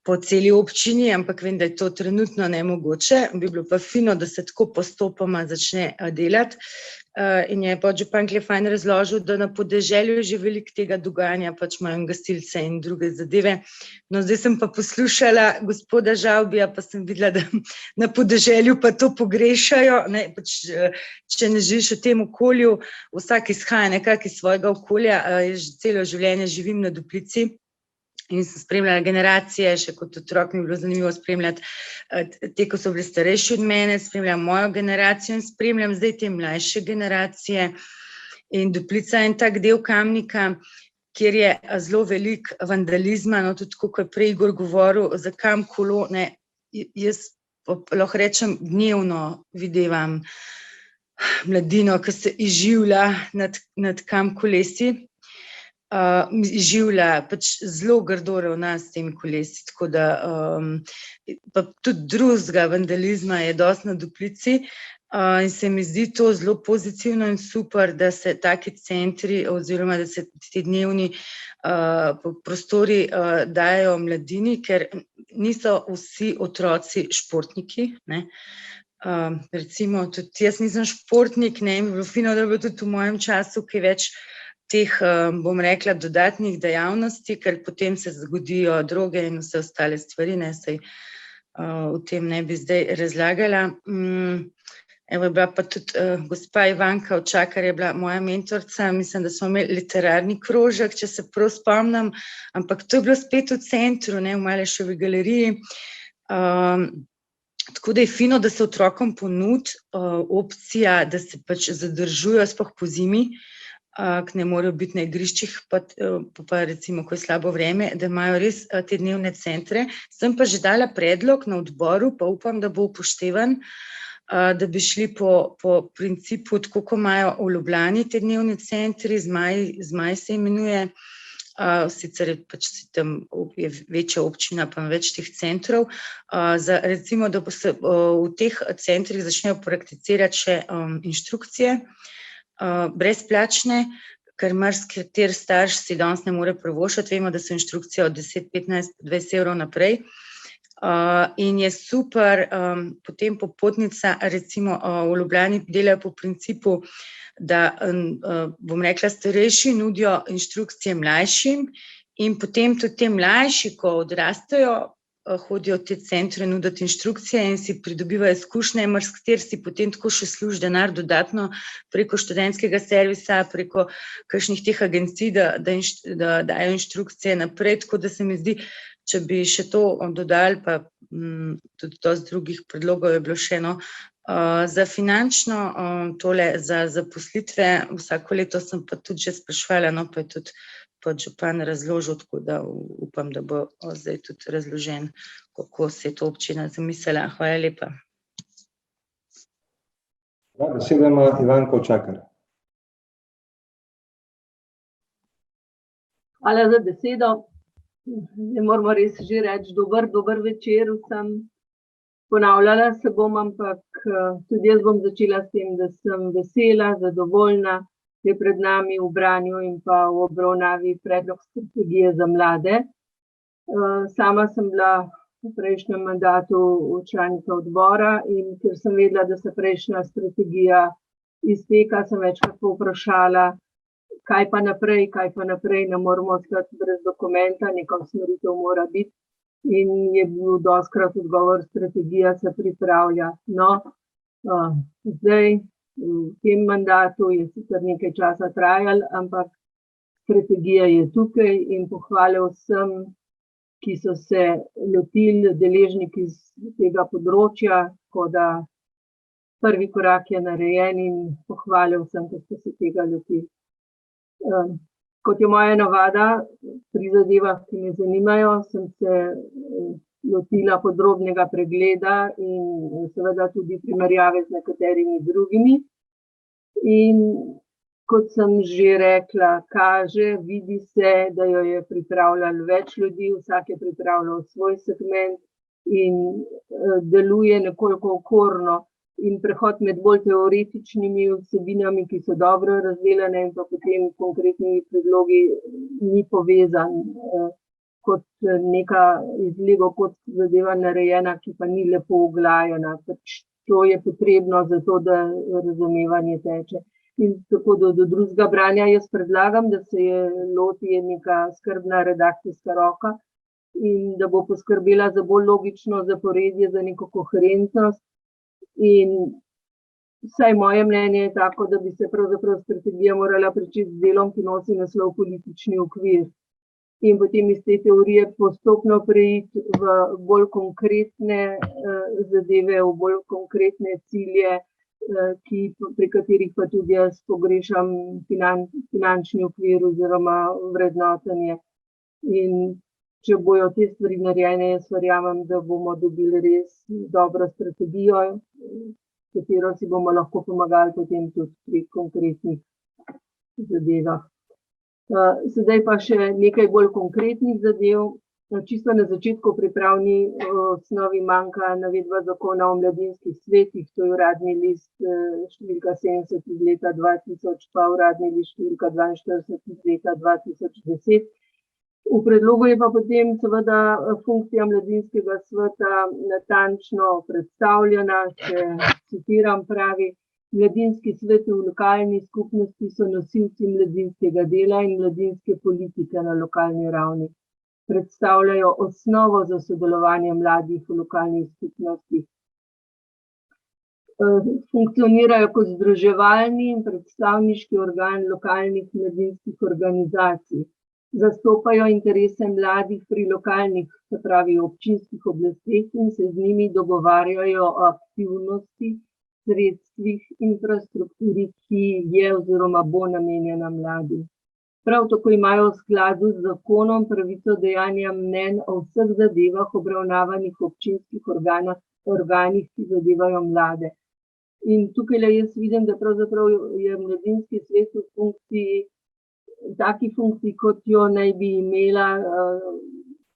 [SPEAKER 8] po celi občini, ampak vem, da je to trenutno nemogoče. Bi bilo pa fino, da se tako postopoma začne delati. in je podžupan Klefajn razložil, da na podeželju že veliko tega dogajanja, pač imajo gasilce in druge zadeve. No, zdaj sem pa poslušala gospoda Žavbija, pa sem videla, da na podeželju pa to pogrešajo, ne, pač, če ne živiš v tem okolju, vsak izhaja nekako iz svojega okolja, že celo življenje živim na Duplici. In sem spremljala generacije, še kot otrok mi je bilo zanimivo spremljati te, ko so bili starejši od mene, spremljam mojo generacijo in spremljam zdaj te mlajše generacije. In Duplica je en tak del Kamnika, kjer je zelo velik vandalizma, no, tudi kot je prej Igor govoril, za kam kolo, ne, jaz lahko rečem, dnevno videvam mladino, ki se izživlja nad kam kolesi. Življa, pač zelo grdo ravna s temi kolesi, tako da pa tudi drugega vandalizma je dosti na Duplici in se mi zdi to zelo pozitivno in super, da se taki centri oziroma da se ti dnevni prostori dajo mladini, ker niso vsi otroci športniki, ne. Recimo tudi jaz nisem športnik, ne, in bilo fino, da bi bilo tudi v mojem času kaj več teh, bom rekla, dodatnih dejavnosti, ker potem se zgodijo droge in vse ostale stvari, ne, saj o tem ne bi zdaj razlagala. Evo je bila pa tudi gospa Ivanka Očakar je bila moja mentorica, mislim, da smo imeli literarni krožek, če se prav spomnim, ampak to je bilo spet v centru, ne, v Maleševi galeriji. Tako da je fino, da se otrokom ponudi opcija, da se pač zadržujejo sploh po zimi, ki ne morejo biti na igriščih, pa recimo, ko je slabo vreme, da imajo res te dnevne centre. Sem pa že dala predlog na odboru, pa upam, da bo upoštevan, da bi šli po principu, tako kot imajo v Ljubljani te dnevne centri, Zmaj se imenuje, sicer je pač tam je večja občina, pa več teh centrov, recimo, da se v teh centrih začnejo prakticirati še inštrukcije, brezplačne, ker marsikateri starš si danes ne more privoščiti, vemo, da so inštrukcije od 10, 15, 20 evrov naprej. In je super, potem popotnica, recimo v Ljubljani delajo po principu, da, bom rekla, starejši nudijo inštrukcije mlajšim in potem tudi te mlajši, ko odrastejo, hodijo v te centre nuditi inštrukcije in si pridobivajo izkušnje, marsikateri si potem tako še služi denar dodatno preko študentskega servisa, preko kakšnih teh agencij, da dajo inštrukcije naprej, tako da se mi zdi, če bi še to dodali, pa tudi dosti drugih predlogov je bilo še, no, za finančno tole, za zaposlitve, vsako leto sem pa tudi že spraševala, no, pa je tudi podžupan razložil, tako da upam, da bo zdaj tudi razložen, kako se je to občina zamislila. Hvala lepa.
[SPEAKER 1] Besedo ima Ivanka Očakar.
[SPEAKER 9] Hvala za besedo. Ne moramo res že reči dober večer vsem. Ponavljala se bom, ampak tudi jaz bom začela s tem, da sem vesela, zadovoljna, je pred nami v branju in pa v obravnavi predlog strategije za mlade. Sama sem bila v prejšnjem mandatu članica odbora in ker sem vedela, da se prejšnja strategija izteka, sem večkrat povprašala, kaj pa naprej, ne moramo ostati brez dokumenta, neka usmeritev mora biti. In je bil dostikrat odgovor, strategija se pripravlja. No, zdaj v tem mandatu je sicer nekaj časa trajalo, ampak strategija je tukaj in pohvale vsem, ki so se lotili, deležniki iz tega področja, tako da prvi korak je narejen in pohvale vsem, ki ste se tega lotili. Kot je moja navada, pri zadevah, ki me zanimajo, sem se lotila podrobnega pregleda in seveda tudi primerjave z nekaterimi drugimi. In kot sem že rekla, vidi se, da jo je pripravljalo več ljudi, vsak je pripravljal svoj segment in deluje nekoliko okorno. In prehod med bolj teoretičnimi vsebinami, ki so dobro razdeljene in pa potem konkretnimi predlogi, ni povezan kot neka iz Lego kot zadeva narejena, ki pa ni lepo uglajena. Pač to je potrebno zato, da razumevanje teče. In tako do drugega branja jaz predlagam, da se je loti neka skrbna redakcijska roka in da bo poskrbela za bolj logično zaporedje, za neko koherentnost. In vsaj moje mnenje je tako, da bi se pravzaprav strategija morala pričeti z delom, ki nosi naslov politični okvir. In potem iz te teorije postopno preiti v bolj konkretne zadeve, v bolj konkretne cilje, pri katerih pa tudi jaz pogrešam finančni okvir oziroma vrednotenje. In če bojo te stvari narejene, jaz verjamem, da bomo dobili res dobro strategijo, katero si bomo lahko pomagali potem tudi pri konkretnih zadevah. Sedaj pa še nekaj bolj konkretnih zadev. Čisto na začetku pripravni osnovi manjka navedba zakona o mladinskih svetih, to je uradni list številka 70 iz leta 2000, pa uradni list številka 42 iz leta 2010. V predlogu je pa potem seveda funkcija mladinskega sveta natančno predstavljena, če citiram, pravi: mladinski svet v lokalni skupnosti so nosilci mladinskega dela in mladinske politike na lokalni ravni. Predstavljajo osnovo za sodelovanje mladih v lokalnih skupnostih. Funkcionirajo kot združevalni in predstavniški organ lokalnih mladinskih organizacij. Zastopajo interese mladih pri lokalnih, se pravi občinskih oblasteh in se z njimi dogovarjajo o aktivnosti, sredstvih, infrastrukturi, ki je oziroma bo namenjena mladim. Prav tako imajo v skladu z zakonom pravico dejanja mnenj o vseh zadevah obravnavanih v občinskih organih, ki zadevajo mlade. In tukaj jaz vidim, da pravzaprav je mladinski svet v funkciji, taki funkciji, kot jo naj bi imela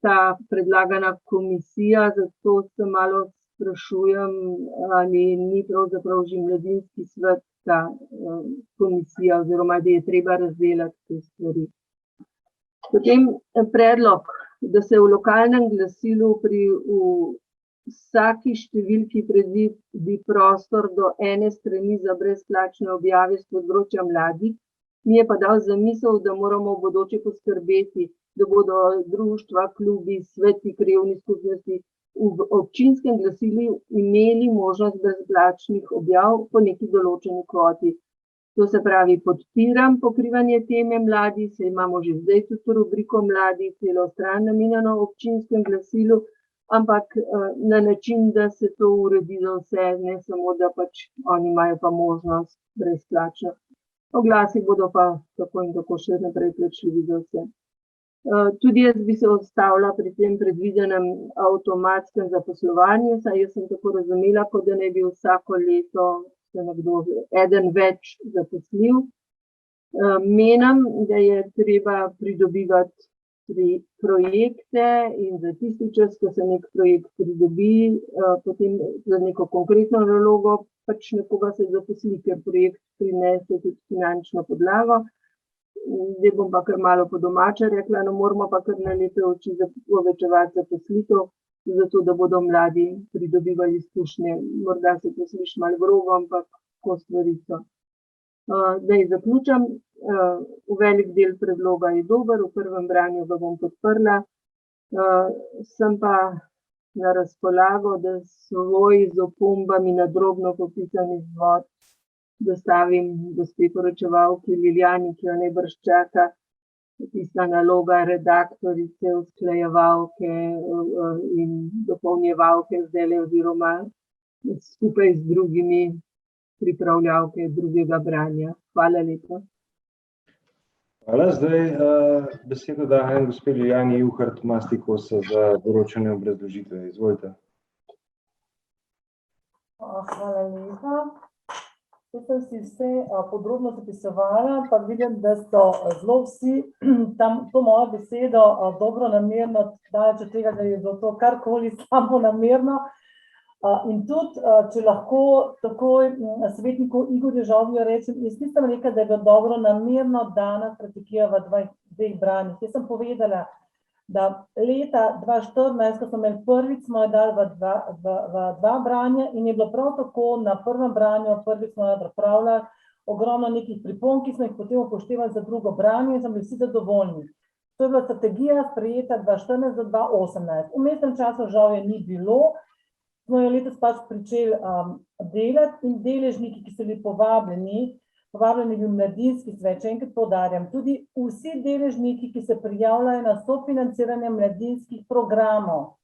[SPEAKER 9] ta predlagana komisija, zato se malo sprašujem, ali ni pravzaprav že mladinski svet ta komisija oziroma da je treba razdelati te stvari. Potem predlog, da se v lokalnem glasilu pri vsaki številki predvidi prostor do ene strani za brezplačne objave s področja mladih, mi je pa dal zamisel, da moramo v bodoče poskrbeti, da bodo društva, klubi, sveti, krajevne skupnosti v občinskem glasilu imeli možnost brezplačnih objav po neki določeni kvoti. To se pravi, podpiram pokrivanje teme mladi, se imamo že zdaj tudi rubriko mladi, celo stran namenjeno občinskem glasilu, ampak na način, da se to uredi za vse, ne samo, da pač oni imajo pa možnost brezplačno. Oglasi bodo pa tako in tako še naprej plačljivi za vse. Tudi jaz bi se ustavila pri tem predvidenem avtomatskem zaposlovanju, saj jaz sem tako razumela, kot da naj bi vsako leto se nekdo eden več zaposlil. Menim, da je treba pridobivati projekte in za tisti čas, ko se nek projekt pridobi, potem za neko konkretno nalogo pač nekoga se zaposli, ker projekt prinese tudi finančno podlago. Zdaj bom pa kar malo po domače rekla, no moramo pa kar na lepe oči povečevati zaposlitev, zato da bodo mladi pridobivali izkušnje. Morda se to sliši malo grobo, ampak tako stvari so. Zdaj zaključam. Velik del predloga je dober, v prvem branju ga bom podprla. Sem pa na razpolago, da svoj z opombami na drobno popisani zvod dostavim gospe poročevalki Lilijani, ki jo najbrž čaka tista naloga redaktorice, usklajevalke in dopolnjevalke zdajle oziroma skupaj z drugimi pripravljavke drugega branja. Hvala lepa.
[SPEAKER 1] Hvala. Zdaj besedo dajem gospe Lilijani Juhart Mastikosa za določene obrazložitve. Izvolite.
[SPEAKER 2] Hvala lepa. Jaz sem si vse podrobno zapisovala, pa vidim, da so zelo vsi tam to mojo besedo dobro namerno, daleč od tega, da je bilo to karkoli samo namerno. In tudi, če lahko takoj svetniku Igorju Žavlju rečem, jaz nisem rekla, da je bilo dobro namerno dana strategija v dveh branjih. Jaz sem povedala, da leta 2014, ko smo imeli prvič, smo jo dali v dva branja in je bilo prav tako na prvem branju, prvič smo jo pripravljali ogromno nekih pripomb, ki smo jih potem upoštevali za drugo branje in smo bili vsi zadovoljni. To je bila strategija sprejeta 2014 do 2018. V mestnem času žal je ni bilo, smo jo letos pač pričeli delati in deležniki, ki so bili povabljeni bil mladinski svet, še enkrat poudarjam, tudi vsi deležniki, ki se prijavljajo na sofinanciranje mladinskih programov.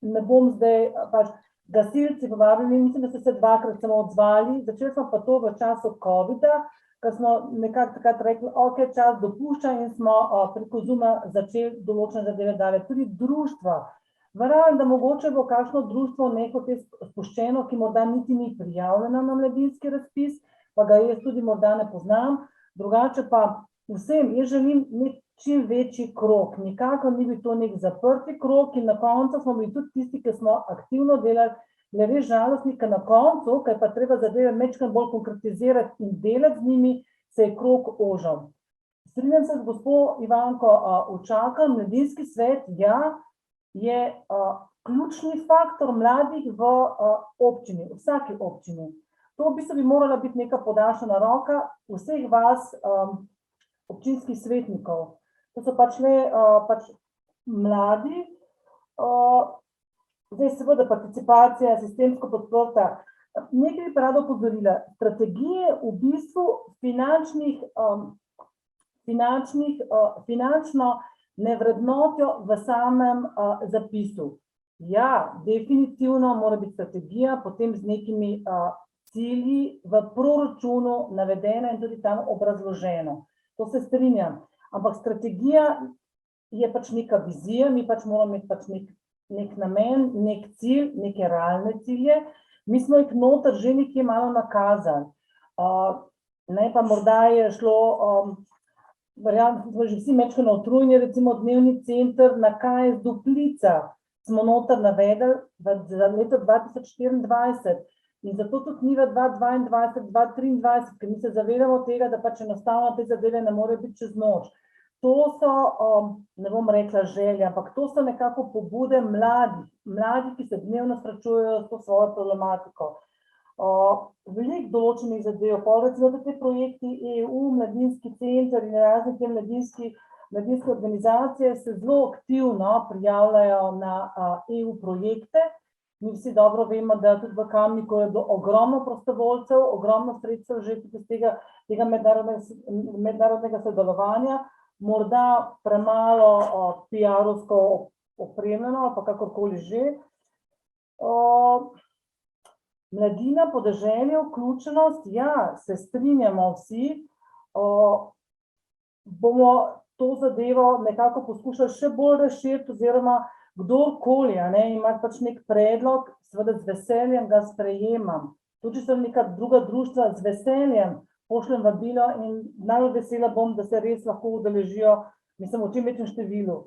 [SPEAKER 2] Ne bom zdaj pač gasilci povabljeni, mislim, da so se dvakrat samo odzvali, začeli smo pa to v času COVID-a, ker smo nekako takrat rekli, ok, čas dopušča in smo preko Zooma začeli določene zadeve dali. Tudi društva. Verjamem, da mogoče bo kakšno društvo neko te spuščeno, ki morda niti ni prijavljeno na mladinski razpis, pa ga jaz tudi morda ne poznam, drugače pa vsem, jaz želim imeti čim večji krog, nikakor ni bil to nek zaprti krog in na koncu smo bili tudi tisti, ki smo aktivno delali, le res žalostni, ker na koncu, ker pa treba zadeve majčkeno bolj konkretizirati in delati z njimi, se je krog ožal. Strinjam se z gospo Ivanko Učakar, mladinski svet, ja, je ključni faktor mladih v občini, v vsaki občini. To v bistvu bi morala biti neka podaljšana roka vseh vas občinskih svetnikov. To so pač mladi, zdaj seveda participacija, sistemsko podprta. Nekaj bi rada opozorila, strategije v bistvu finančno ne vrednotijo v samem zapisu. Ja, definitivno mora biti strategija potem z nekimi cilji v proračunu navedena in tudi tam obrazloženo. To se strinjam, ampak strategija je pač neka vizija, mi pač moramo imeti pač nek namen, nek cilj, neke realne cilje. Mi smo jih noter že nekje malo nakazali. Ne, pa morda je šlo, verjamem, smo že vsi majčkeno utrujeni, recimo dnevni center na KS Duplica smo noter navedli za leto 2024. In zato tudi ni v 2022, 2023, ker mi se zavedamo tega, da pač enostavno te zadeve ne more biti čez noč. To so, ne bom rekla želje, ampak to so nekako pobude mladih, ki se dnevno srečujejo s to svojo problematiko. Veliko določenih zadev, recimo te projekti EU, mladinski center in razne te mladinske organizacije se zelo aktivno prijavljajo na EU projekte. Mi vsi dobro vemo, da tudi v Kamniku je bilo ogromno prostovoljcev, ogromno sredstev že iz tega mednarodnega sodelovanja, morda premalo PR-ovsko opremljeno, ali pa kakorkoli že. Mladina, podeželje, vključenost, ja, se strinjamo vsi, bomo to zadevo nekako poskušali še bolj razširiti oziroma kdorkoli ima pač nek predlog, seveda z veseljem ga sprejemam. Tudi če so neka druga društva, z veseljem pošljem vabilo in najbolj vesela bom, da se res lahko udeležijo, mislim, v čim večjem številu.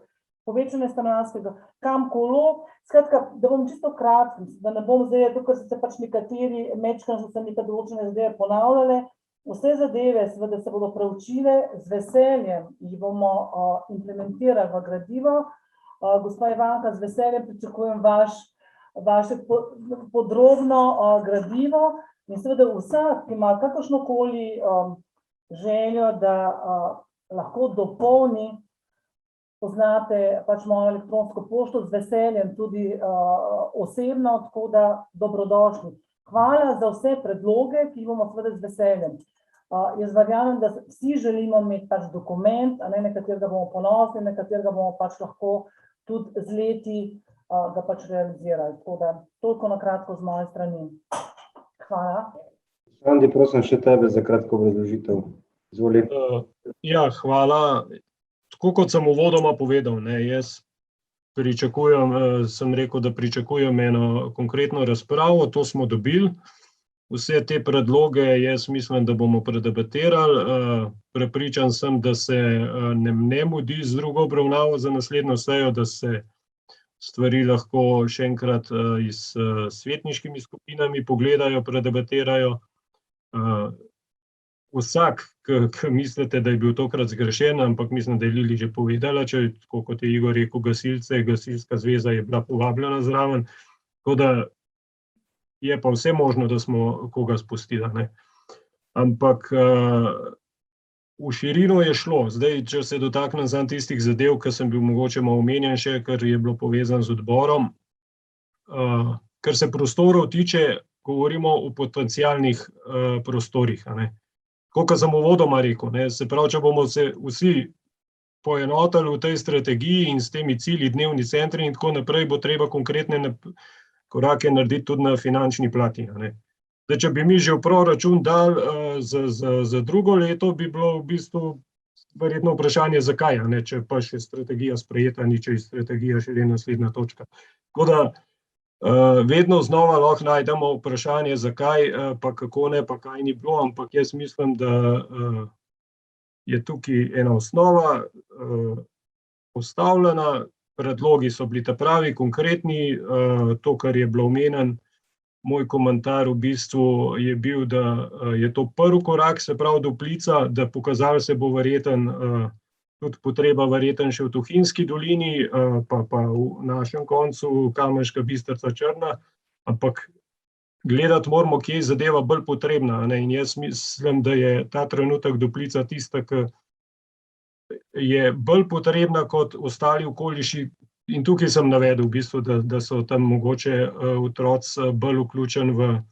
[SPEAKER 2] Povečanje stanovanjskega, kam kolo, skratka, da bom čisto kratki, da ne bom zdaj, ker so se pač nekateri mečkani, so se neka določene zadeve ponavljale, vse zadeve seveda se bodo preučile, z veseljem jih bomo implementirali v gradivo. Gospa Ivanka, z veseljem pričakujem vaše podrobno gradivo in seveda vsak, ki ima kakršnokoli željo, da lahko dopolni, poznate pač mojo elektronsko pošto, z veseljem tudi osebno, tako da dobrodošli. Hvala za vse predloge, ki jih bomo seveda z veseljem. Jaz verjamem, da vsi želimo imeti pač dokument, na katerega bomo ponosni, na katerega bomo pač lahko tudi z leti ga pač realizirali. Tako da, toliko na kratko z moje strani. Hvala.
[SPEAKER 1] Andi, prosim še tebe za kratko obrazložitev. Izvoli.
[SPEAKER 3] Ja, hvala. Tako kot sem uvodoma povedal, jaz sem rekel, da pričakujem eno konkretno razpravo, to smo dobili. Vse te predloge jaz mislim, da bomo predebatirali. Prepričan sem, da se ne mudi z drugo obravnavo za naslednjo sejo, da se stvari lahko še enkrat s svetniškimi skupinami pogledajo, predebatirajo. Vsak, ki mislite, da je bil tokrat zgrešen, ampak mislim, da je Lili že povedala, če tako kot je Igor rekel, gasilce, gasilska zveza je bila povabljena zraven, tako da je pa vse možno, da smo koga spustili. Ampak v širino je šlo. Zdaj, če se dotaknem samo tistih zadev, ki sem bil mogoče malo omenjen še, kar je bilo povezano z odborom. Kar se prostorov tiče, govorimo o potencialnih prostorih. Tako, kot sem uvodoma rekel, se pravi, če bomo se vsi poenotili v tej strategiji in s temi cilji, dnevni centri in tako naprej, bo treba konkretne korake narediti tudi na finančni plati. Zdaj, če bi mi že v proračun dali za drugo leto, bi bilo v bistvu verjetno vprašanje, zakaj, če pa še strategija sprejeta ni, če je strategija še naslednja točka. Tako da vedno znova lahko najdemo vprašanje, zakaj, pa kako ne, pa kaj ni bilo, ampak jaz mislim, da je tukaj ena osnova postavljena, predlogi so bili ta pravi, konkretni, to, kar je bilo omenjeno. Moj komentar v bistvu je bil, da je to prvi korak, se pravi do Plica, da pokazalo se bo verjeten tudi potreba verjeten še v Tuhinjski dolini, pa v našem koncu Kamenška Bistrica Črna, ampak gledati moramo, kje je zadeva bolj potrebna. In jaz mislim, da je ta trenutek do Plica tista, ki je bolj potrebna kot ostali okoliši. In tukaj sem navedel v bistvu, da so tam mogoče otroci bolj vključeni v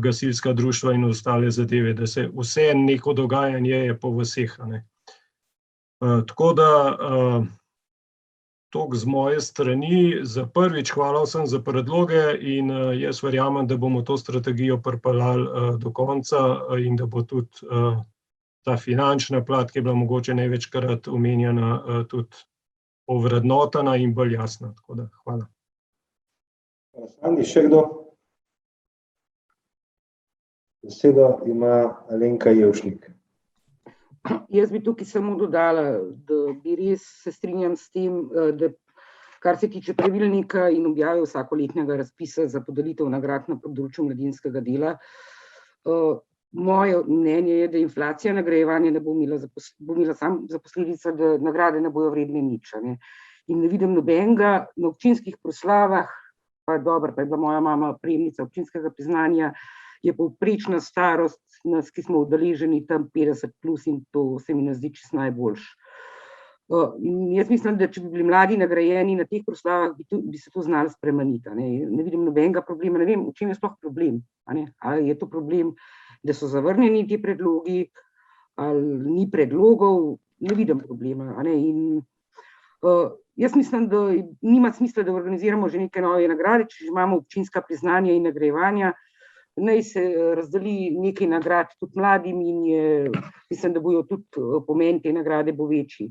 [SPEAKER 3] gasilska društva in ostale zadeve, da se vse neko dogajanje je po vseh. Tako da toliko z moje strani. Za prvič hvala vsem za predloge in jaz verjamem, da bomo to strategijo pripeljali do konca in da bo tudi ta finančna plat, ki je bila mogoče največkrat omenjena, tudi ovrednotena in bolj jasna. Tako da hvala.
[SPEAKER 1] Sandi, še kdo? Besedo ima Alenka Jevšnik.
[SPEAKER 4] Jaz bi tukaj samo dodala, da bi res se strinjam s tem, da kar se tiče pravilnika in objave vsakoletnega razpisa za podelitev nagrad na področju mladinskega dela, moje mnenje je, da inflacija nagrajevanja ne bo imela samo za posledico, da nagrade ne bojo vredne nič. In ne vidim nobenega na občinskih proslavah, pa dobro, pa je bila moja mama prejemnica občinskega priznanja, je povprečna starost nas, ki smo udeleženi, tam 50+ in to se mi ne zdi čisto najboljše. Jaz mislim, da če bi bili mladi nagrajeni na teh proslavah, bi se to znalo spremeniti. Ne vidim nobenega problema, ne vem, v čem je sploh problem. Ali je to problem, da so zavrnjeni ti predlogi, ali ni predlogov, ne vidim problema. Jaz mislim, da nima smisla, da organiziramo že neke nove nagrade, če imamo občinska priznanja in nagrajevanja, naj se razdeli nekaj nagrad tudi mladim in mislim, da bojo tudi pomen te nagrade bo večji.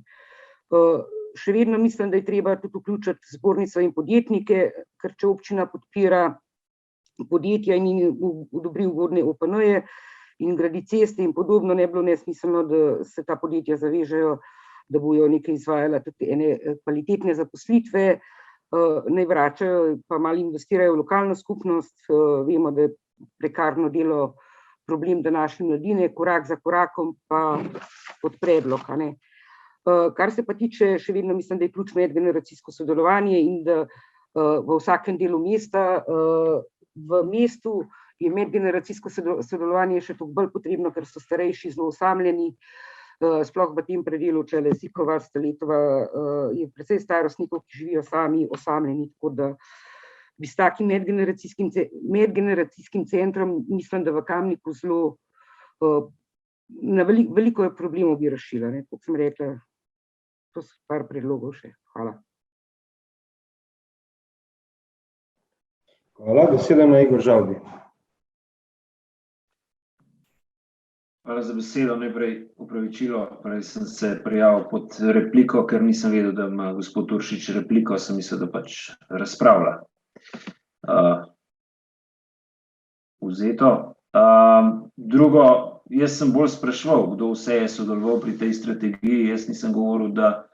[SPEAKER 4] Še vedno mislim, da je treba tudi vključiti zbornico in podjetnike, ker če občina podpira podjetja in odobri ugodne OPN-je in gradi ceste in podobno, ne bilo nesmiselno, da se ta podjetja zavežejo, da bojo nekaj izvajala tudi ene kvalitetne zaposlitve, naj vračajo, pa malo investirajo v lokalno skupnost. Vemo, da je prekarno delo problem današnje mladine, korak za korakom pa pod predlog. Kar se pa tiče, še vedno mislim, da je ključ medgeneracijsko sodelovanje in da v vsakem delu mesta, v mestu je medgeneracijsko sodelovanje še toliko bolj potrebno, ker so starejši zelo osamljeni, sploh v tem predelu, če le Sikova, Staletova, je precej starostnikov, ki živijo sami osamljeni, tako da bi s takim medgeneracijskim centrom, mislim, da v Kamniku zelo, veliko problemov bi rešila, kot sem rekla, to so par predlogov še. Hvala.
[SPEAKER 1] Hvala, beseda ima Igor Žavbi.
[SPEAKER 6] Hvala za besedo, najprej opravičilo, prej sem se prijavil pod repliko, ker nisem vedel, da ima gospod Uršič repliko, sem mislil, da pač razpravlja. Vzeto. Drugo, jaz sem bolj spraševal, kdo vse je sodeloval pri tej strategiji, jaz nisem govoril, da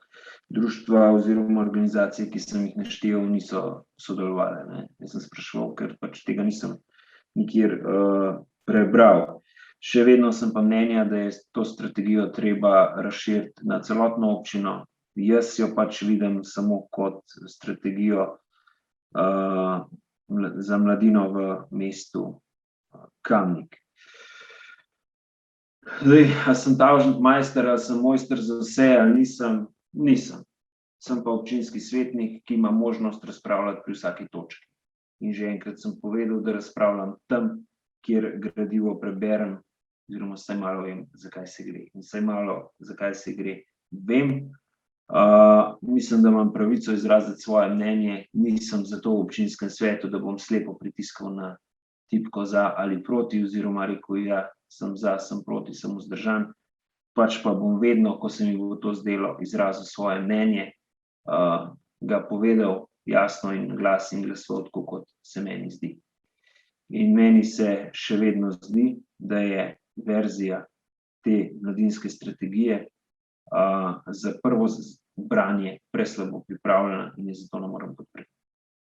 [SPEAKER 6] društva oziroma organizacije, ki sem jih naštel, niso sodelovali. Jaz sem spraševal, ker pač tega nisem nikjer prebral. Še vedno sem pa mnenja, da je to strategijo treba razširiti na celotno občino. Jaz jo pač vidim samo kot strategijo za mladino v mestu Kamnik. Zdaj, a sem tavžent majster, ali sem mojster za vse, ali nisem? Nisem. Sem pa občinski svetnik, ki ima možnost razpravljati pri vsaki točki. In že enkrat sem povedal, da razpravljam tam, kjer gradivo preberem, oziroma vsaj malo vem, zakaj se gre. In vsaj malo, zakaj se gre, vem. Mislim, da imam pravico izraziti svoje mnenje, nisem zato v občinskem svetu, da bom slepo pritiskal na tipko za ali proti, oziroma rekel, ja, sem za, sem proti, sem vzdržan. Pač pa bom vedno, ko se mi bo to zdelo, izrazil svoje mnenje, ga povedal jasno in glasoval tako, kot se meni zdi. In meni se še vedno zdi, da je verzija te mladinske strategije za prvo branje preslabo pripravljena in je zato ne morem podpreti.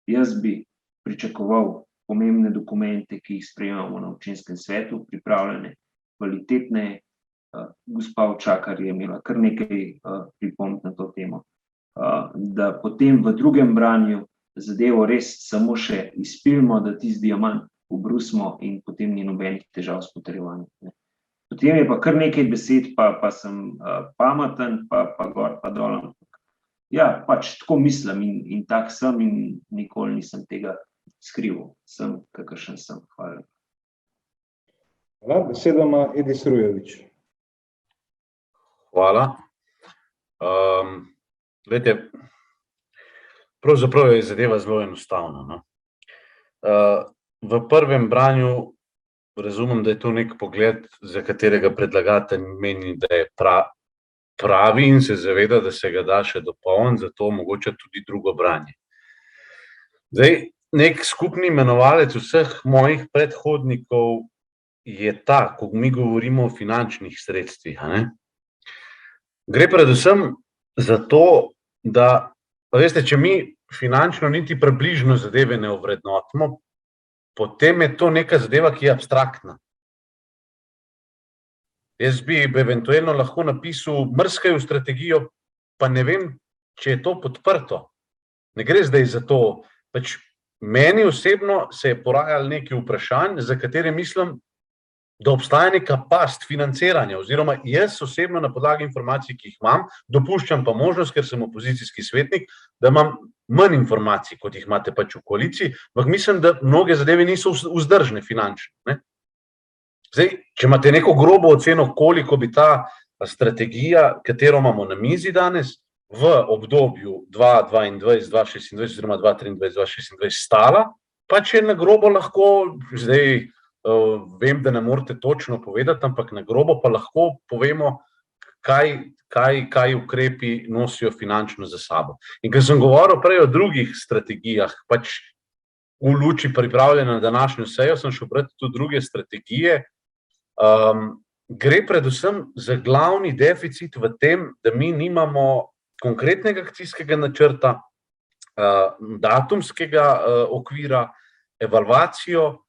[SPEAKER 6] Jaz bi pričakoval pomembne dokumente, ki jih sprejemamo na občinskem svetu, pripravljene, kvalitetne. Gospa Učakar je imela kar nekaj pripomb na to temo. Da potem v drugem branju zadevo res samo še izpilimo, da tisti diamant ubrusimo in potem ni nobenih težav s potrjevanjem. Potem je pa kar nekaj besed, pa sem pameten, pa gor, pa dol. Ja, pač tako mislim in tak sem in nikoli nisem tega skrival. Sem, kakršen sem. Hvala.
[SPEAKER 1] Hvala. Besedo ima Edis Rujevič.
[SPEAKER 5] Hvala. Glejte, pravzaprav je zadeva zelo enostavna, no. V prvem branju razumem, da je to nek pogled, za katerega predlagatelj meni, da je pravi in se zaveda, da se ga da še dopolniti, zato mogoče tudi drugo branje. Zdaj, nek skupni imenovalec vseh mojih predhodnikov je ta, ko mi govorimo o finančnih sredstvih, a ne? Gre predvsem za to, da, veste, če mi finančno niti približno zadeve ne ovrednotimo, potem je to neka zadeva, ki je abstraktna. Jaz bi eventualno lahko napisal marsikaj v strategijo, pa ne vem, če je to podprto. Ne gre zdaj za to. Pač meni osebno se je porajalo nekaj vprašanj, za katere mislim, da obstaja neka past financiranja, oziroma jaz osebno na podlagi informacij, ki jih imam, dopuščam pa možnost, ker sem opozicijski svetnik, da imam manj informacij, kot jih imate pač v koaliciji, ampak mislim, da mnoge zadeve niso vzdržne finančno, ne. Zdaj, če imate neko grobo oceno, koliko bi ta strategija, katero imamo na mizi danes, v obdobju 2022-2026 oziroma 2023-2026 stala, pač je na grobo lahko, zdaj vem, da ne morete točno povedati, ampak na grobo pa lahko povemo, kaj ukrepi nosijo finančno za sabo. In ker sem govoril prej o drugih strategijah, pač v luči pripravljena na današnjo sejo, sem šel brati tudi druge strategije. Gre predvsem za glavni deficit v tem, da mi nimamo konkretnega akcijskega načrta, datumskega okvira, evalvacijo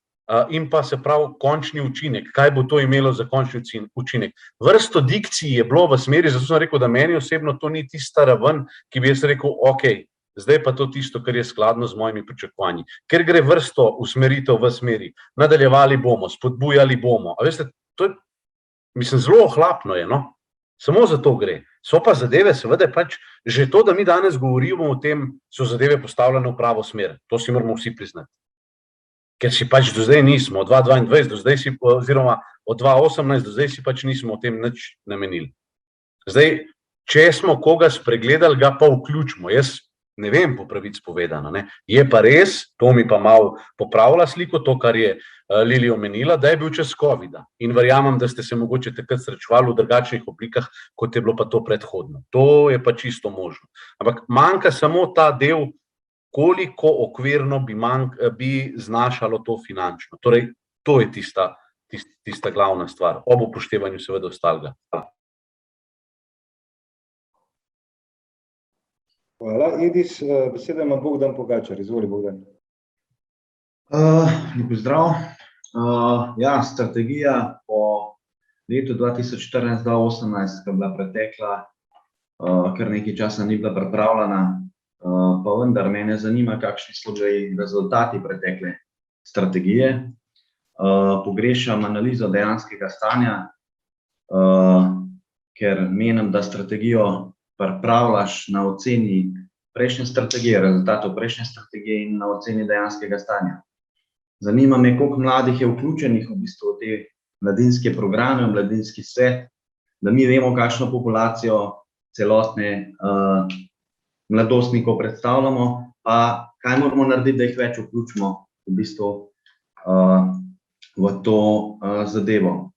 [SPEAKER 5] in pa se pravi končni učinek, kaj bo to imelo za končni učinek. Vrsto dikcij je bilo v smeri, zato sem rekel, da meni osebno to ni tista raven, ki bi jaz rekel, ok, zdaj pa to tisto, kar je skladno z mojimi pričakovanji. Ker gre vrsto usmeritev v smeri, nadaljevali bomo, spodbujali bomo. A veste, to je, mislim, zelo ohlapno je, no? Samo za to gre. So pa zadeve, seveda pač, že to, da mi danes govorimo o tem, so zadeve postavljene v pravo smer. To si moramo vsi priznati. Ker si pač do zdaj nismo, od 2022 do zdaj si, oziroma od 2018 do zdaj si pač nismo o tem nič namenili. Zdaj, če smo koga spregledali, ga pa vključimo. Jaz ne vem po pravici povedano, ne. Je pa res, to mi pa malo popravlja sliko, to, kar je Lili omenila, da je bil čas covida. In verjamem, da ste se mogoče takrat srečevali v drugačnih oblikah, kot je bilo pa to predhodno. To je pa čisto možno. Ampak manjka samo ta del, koliko okvirno bi znašalo to finančno. Torej, to je tista glavna stvar, ob upoštevanju seveda ostalega.
[SPEAKER 1] Hvala, Edis. Besedo ima Bogdan Pogačar. Izvoli, Bogdan.
[SPEAKER 10] Lep pozdrav. Ja, strategija po letu 2014-2018, ki je bila pretekla, kar nekaj časa ni bila pripravljena, pa vendar mene zanima, kakšni so bili rezultati pretekle strategije. Pogrešam analizo dejanskega stanja, ker menim, da strategijo pripravljaš na oceni prejšnje strategije, rezultatov prejšnje strategije in na oceni dejanskega stanja. Zanima me, koliko mladih je vključenih v bistvu v te mladinske programe, v mladinski svet, da mi vemo, kakšno populacijo celotne mladostnikov predstavljamo, pa kaj moramo narediti, da jih več vključimo v bistvu v to zadevo.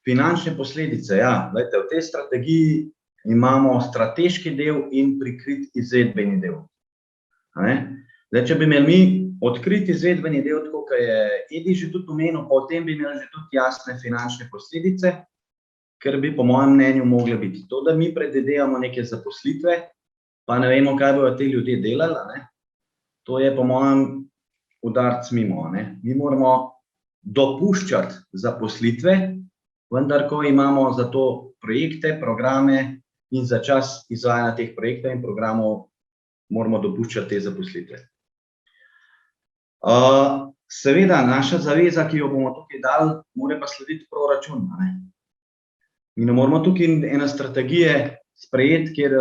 [SPEAKER 10] Finančne posledice, ja, glejte, v tej strategiji imamo strateški del in prikrit izvedbeni del. Zdaj, če bi imeli mi odkrit izvedbeni del, tako kot je Edi že tudi omenil, potem bi imeli že tudi jasne finančne posledice, ker bi po mojem mnenju mogle biti. To, da mi predvidevamo neke zaposlitve, pa ne vemo, kaj bodo ti ljudje delali, to je po mojem udarc mimo. Mi moramo dopuščati zaposlitve, vendar ko imamo za to projekte, programe in za čas izvajanja teh projektov in programov moramo dopuščati te zaposlitve. Seveda, naša zaveza, ki jo bomo tukaj dali, mora pa slediti proračun. Mi ne moramo tukaj ene strategije sprejeti, kjer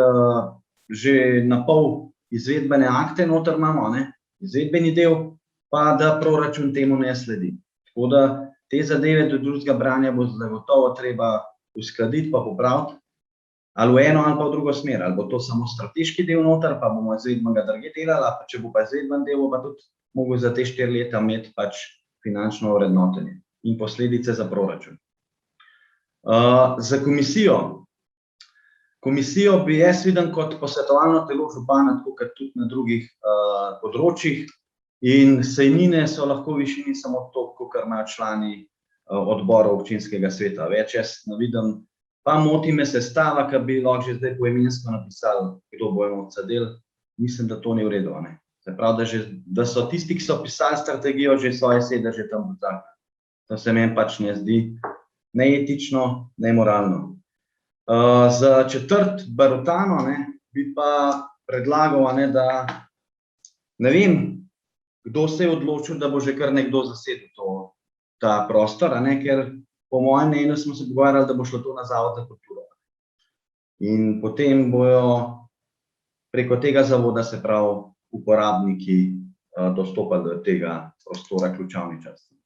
[SPEAKER 10] že na pol izvedbene akte noter imamo, izvedbeni del, pa da proračun temu ne sledi. Tako da te zadeve do drugega branja bo zagotovo treba uskladiti pa popraviti, ali v eno ali pa v drugo smer, ali bo to samo strateški del noter, pa bomo izvedbenega druge delali, pa če bo pa izvedben del, bo pa tudi mogel za te 4 leta imeti pač finančno ovrednotenje in posledice za proračun. Za komisijo bi jaz vidim kot posvetovalno telo župana, tako kot tudi na drugih področjih, in sejnine so lahko v višini samo toliko, kar imajo člani odborov občinskega sveta. Več jaz ne vidim, pa moti me sestava, ki bi lahko že zdaj poimensko napisali, kdo bojo odsedeli. Mislim, da to ni v redu. Se pravi, da so tisti, ki so pisali strategijo, že svoje sedeže tam dotaknili. To se meni pač ne zdi neetično, nemoralno. Za četrt Barutano bi pa predlagal, da ne vem, kdo se je odločil, da bo že kar nekdo zasedel ta prostor, ker po mojem mnenju smo se pogovarjali, da bo šlo to na Zavod za kulturo. In potem bojo preko tega zavoda, se pravi, uporabniki dostopali do tega prostora ključavničarstva.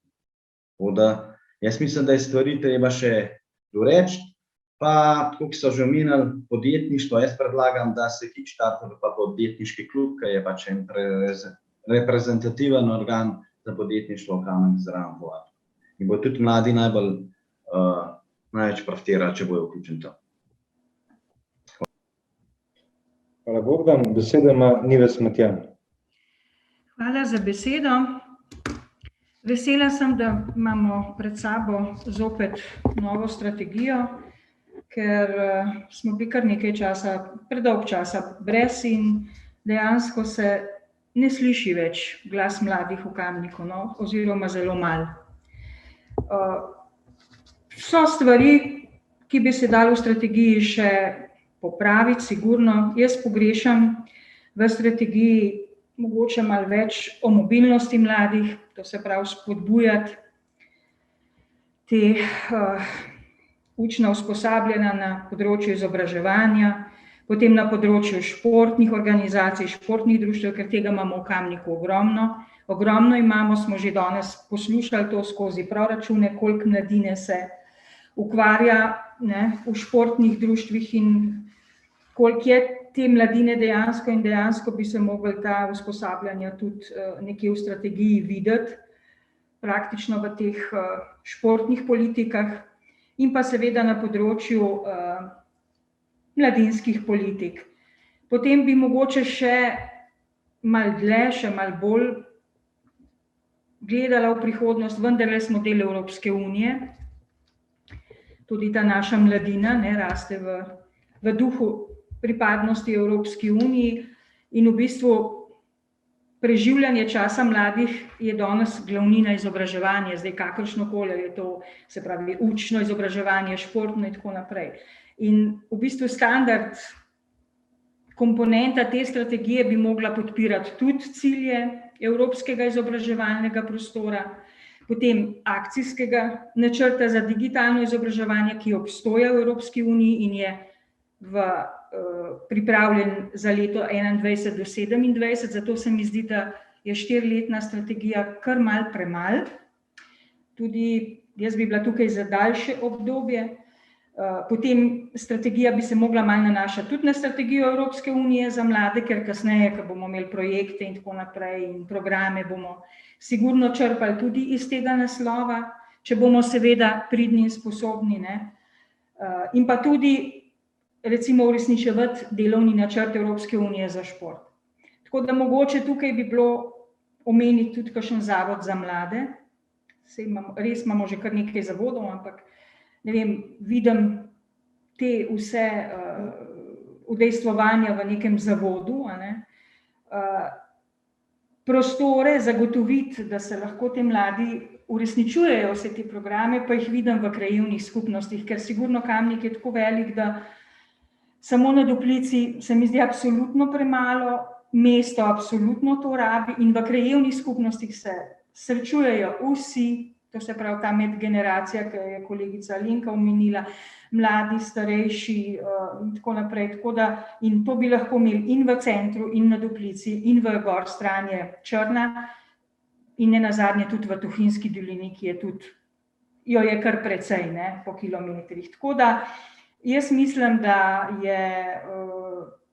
[SPEAKER 10] Tako da jaz mislim, da je stvari treba še doreči, pa tako, ki so že omenili podjetništvo, jaz predlagam, da se Kickstarter pa podjetniški klub, ki je pač en reprezentativen organ za podjetništvo, kamen zraven povabi. In bodo tudi mladi največ profitirali, če bojo vključeni tam.
[SPEAKER 1] Hvala, Bogdan. Besedo ima Nives Matjan.
[SPEAKER 11] Hvala za besedo. Vesela sem, da imamo pred sabo zopet novo strategijo, ker smo bili kar nekaj časa, predolg časa brez in dejansko se ne sliši več glas mladih v Kamniku, oziroma zelo malo. So stvari, ki bi se dali v strategiji še popraviti, sigurno. Jaz pogrešam v strategiji mogoče malo več o mobilnosti mladih, to se pravi spodbujati te učna usposabljanja na področju izobraževanja, potem na področju športnih organizacij, športnih društev, ker tega imamo v Kamniku ogromno. Ogromno imamo, smo že danes poslušali to skozi proračune, koliko mladine se ukvarja v športnih društvih in koliko je te mladine dejansko in dejansko bi se mogli ta usposabljanja tudi nekje v strategiji videti, praktično v teh športnih politikah in pa seveda na področju mladinskih politik. Potem bi mogoče še malo dlje, še malo bolj gledala v prihodnost, vendarle smo del Evropske unije, tudi ta naša mladina raste v duhu pripadnosti Evropski uniji in v bistvu preživljanje časa mladih je danes glavnina izobraževanja, zdaj kakršnokoli je to, se pravi učno izobraževanje, športno in tako naprej. In v bistvu standard komponenta te strategije bi mogla podpirati tudi cilje evropskega izobraževalnega prostora, potem akcijskega načrta za digitalno izobraževanje, ki obstoja v Evropski uniji in je pripravljen za leto 2021 do 2027, zato se mi zdi, da je 4-letna strategija kar malo premalo. Tudi jaz bi bila tukaj za daljše obdobje. Potem strategija bi se mogla malo nanašati tudi na strategijo Evropske unije za mlade, ker kasneje, ko bomo imeli projekte in tako naprej in programe, bomo sigurno črpali tudi iz tega naslova, če bomo seveda pridni in sposobni, ne. In pa tudi recimo uresničevati delovni načrt Evropske unije za šport. Tako da mogoče tukaj bi bilo omeniti tudi kakšen zavod za mlade. Res imamo že kar nekaj zavodov, ampak ne vem, vidim te vse udejstvovanja v nekem zavodu, a ne. Prostore zagotoviti, da se lahko te mladi uresničujejo vse te programe, pa jih vidim v krajevnih skupnostih, ker sigurno Kamnik je tako velik, da samo na Duplici se mi zdi absolutno premalo, mesto absolutno to rabi in v krajevnih skupnostih se srečujejo vsi, to se pravi ta medgeneracija, ki je kolegica Alenka omenila, mladi, starejši in tako naprej. Tako da, in to bi lahko imeli in v centru, in na Duplici, in v gor stranje Črna, in nenazadnje tudi v Tuhinjski dolini, ki je tudi, jo je kar precej, ne, po kilometrih. Tako da, jaz mislim, da je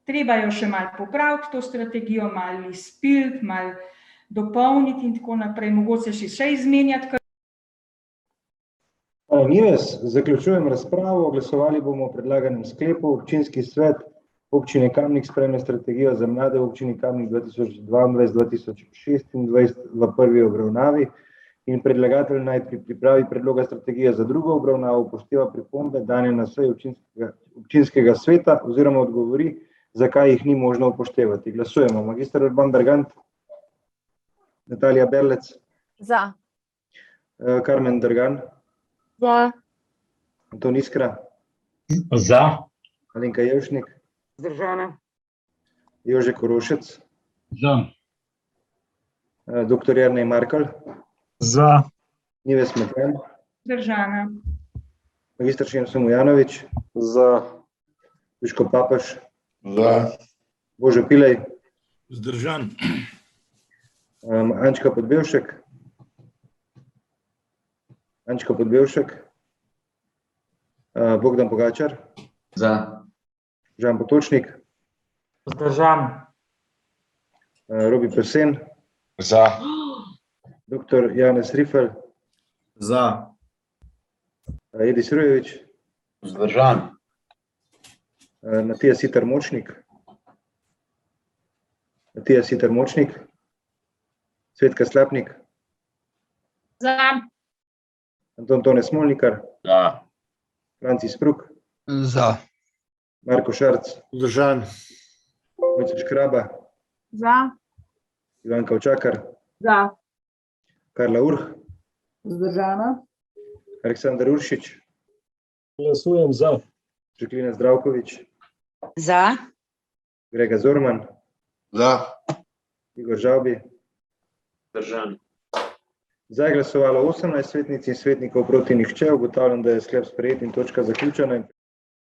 [SPEAKER 11] treba jo še malo popraviti, to strategijo, malo izpiliti, malo dopolniti in tako naprej, mogoče še izmenjati.
[SPEAKER 1] Hvala, Nives. Zaključujem razpravo. Glasovali bomo o predlaganem sklepu. Občinski svet občine Kamnik sprejme strategijo za mlade v občini Kamnik 2022-2026 v prvi obravnavi in predlagatelj naj pri pripravi predloga strategije za drugo obravnavo upošteva pripombe dane na seji občinskega sveta oziroma odgovori, zakaj jih ni možno upoštevati. Glasujemo. Magister Urban Bergant, Natalija Berlec.
[SPEAKER 12] Za.
[SPEAKER 1] Karmen Dergan.
[SPEAKER 12] Za.
[SPEAKER 1] Anton Iskra.
[SPEAKER 13] Za.
[SPEAKER 1] Alenka Jevšnik.
[SPEAKER 4] Vzdržana.
[SPEAKER 1] Jože Korošec.
[SPEAKER 13] Za.
[SPEAKER 1] Doktor Jernej Markelj.
[SPEAKER 13] Za.
[SPEAKER 1] Nives Metlen.
[SPEAKER 11] Vzdržana.
[SPEAKER 1] Magister Šemso Mujanović.
[SPEAKER 13] Za.
[SPEAKER 1] Duško Papež.
[SPEAKER 13] Za.
[SPEAKER 1] Božo Pilej.
[SPEAKER 13] Vzdržan.
[SPEAKER 1] Ančka Podbevšek. Ančka Podbevšek. Bogdan Pogačar.
[SPEAKER 10] Za.
[SPEAKER 1] Žan Potočnik.
[SPEAKER 7] Vzdržan.
[SPEAKER 1] Robi Presen.
[SPEAKER 13] Za.
[SPEAKER 1] Dr. Janez Rifel.
[SPEAKER 10] Za.
[SPEAKER 1] Edis Rujević.
[SPEAKER 5] Vzdržan.
[SPEAKER 1] Matija Siter Močnik. Matija Siter Močnik. Cvetka Slapnik.
[SPEAKER 12] Za.
[SPEAKER 1] Anton Tone Smolnikar.
[SPEAKER 13] Za.
[SPEAKER 1] Franci Spruk.
[SPEAKER 13] Za.
[SPEAKER 1] Marko Šarc.
[SPEAKER 13] Vzdržan.
[SPEAKER 1] Mojca Škraba.
[SPEAKER 12] Za.
[SPEAKER 1] Ivanka Očakar.
[SPEAKER 9] Za.
[SPEAKER 1] Karla Urh.
[SPEAKER 2] Vzdržana.
[SPEAKER 1] Aleksandar Uršič.
[SPEAKER 3] Glasujem za.
[SPEAKER 1] Žaklina Zdravković.
[SPEAKER 8] Za.
[SPEAKER 1] Grega Zorman.
[SPEAKER 13] Za.
[SPEAKER 1] Igor Žavbi.
[SPEAKER 6] Vzdržan.
[SPEAKER 1] Za je glasovalo 18 svetnic in svetnikov, proti nihče. Ugotavljam, da je sklep sprejet in točka zaključena.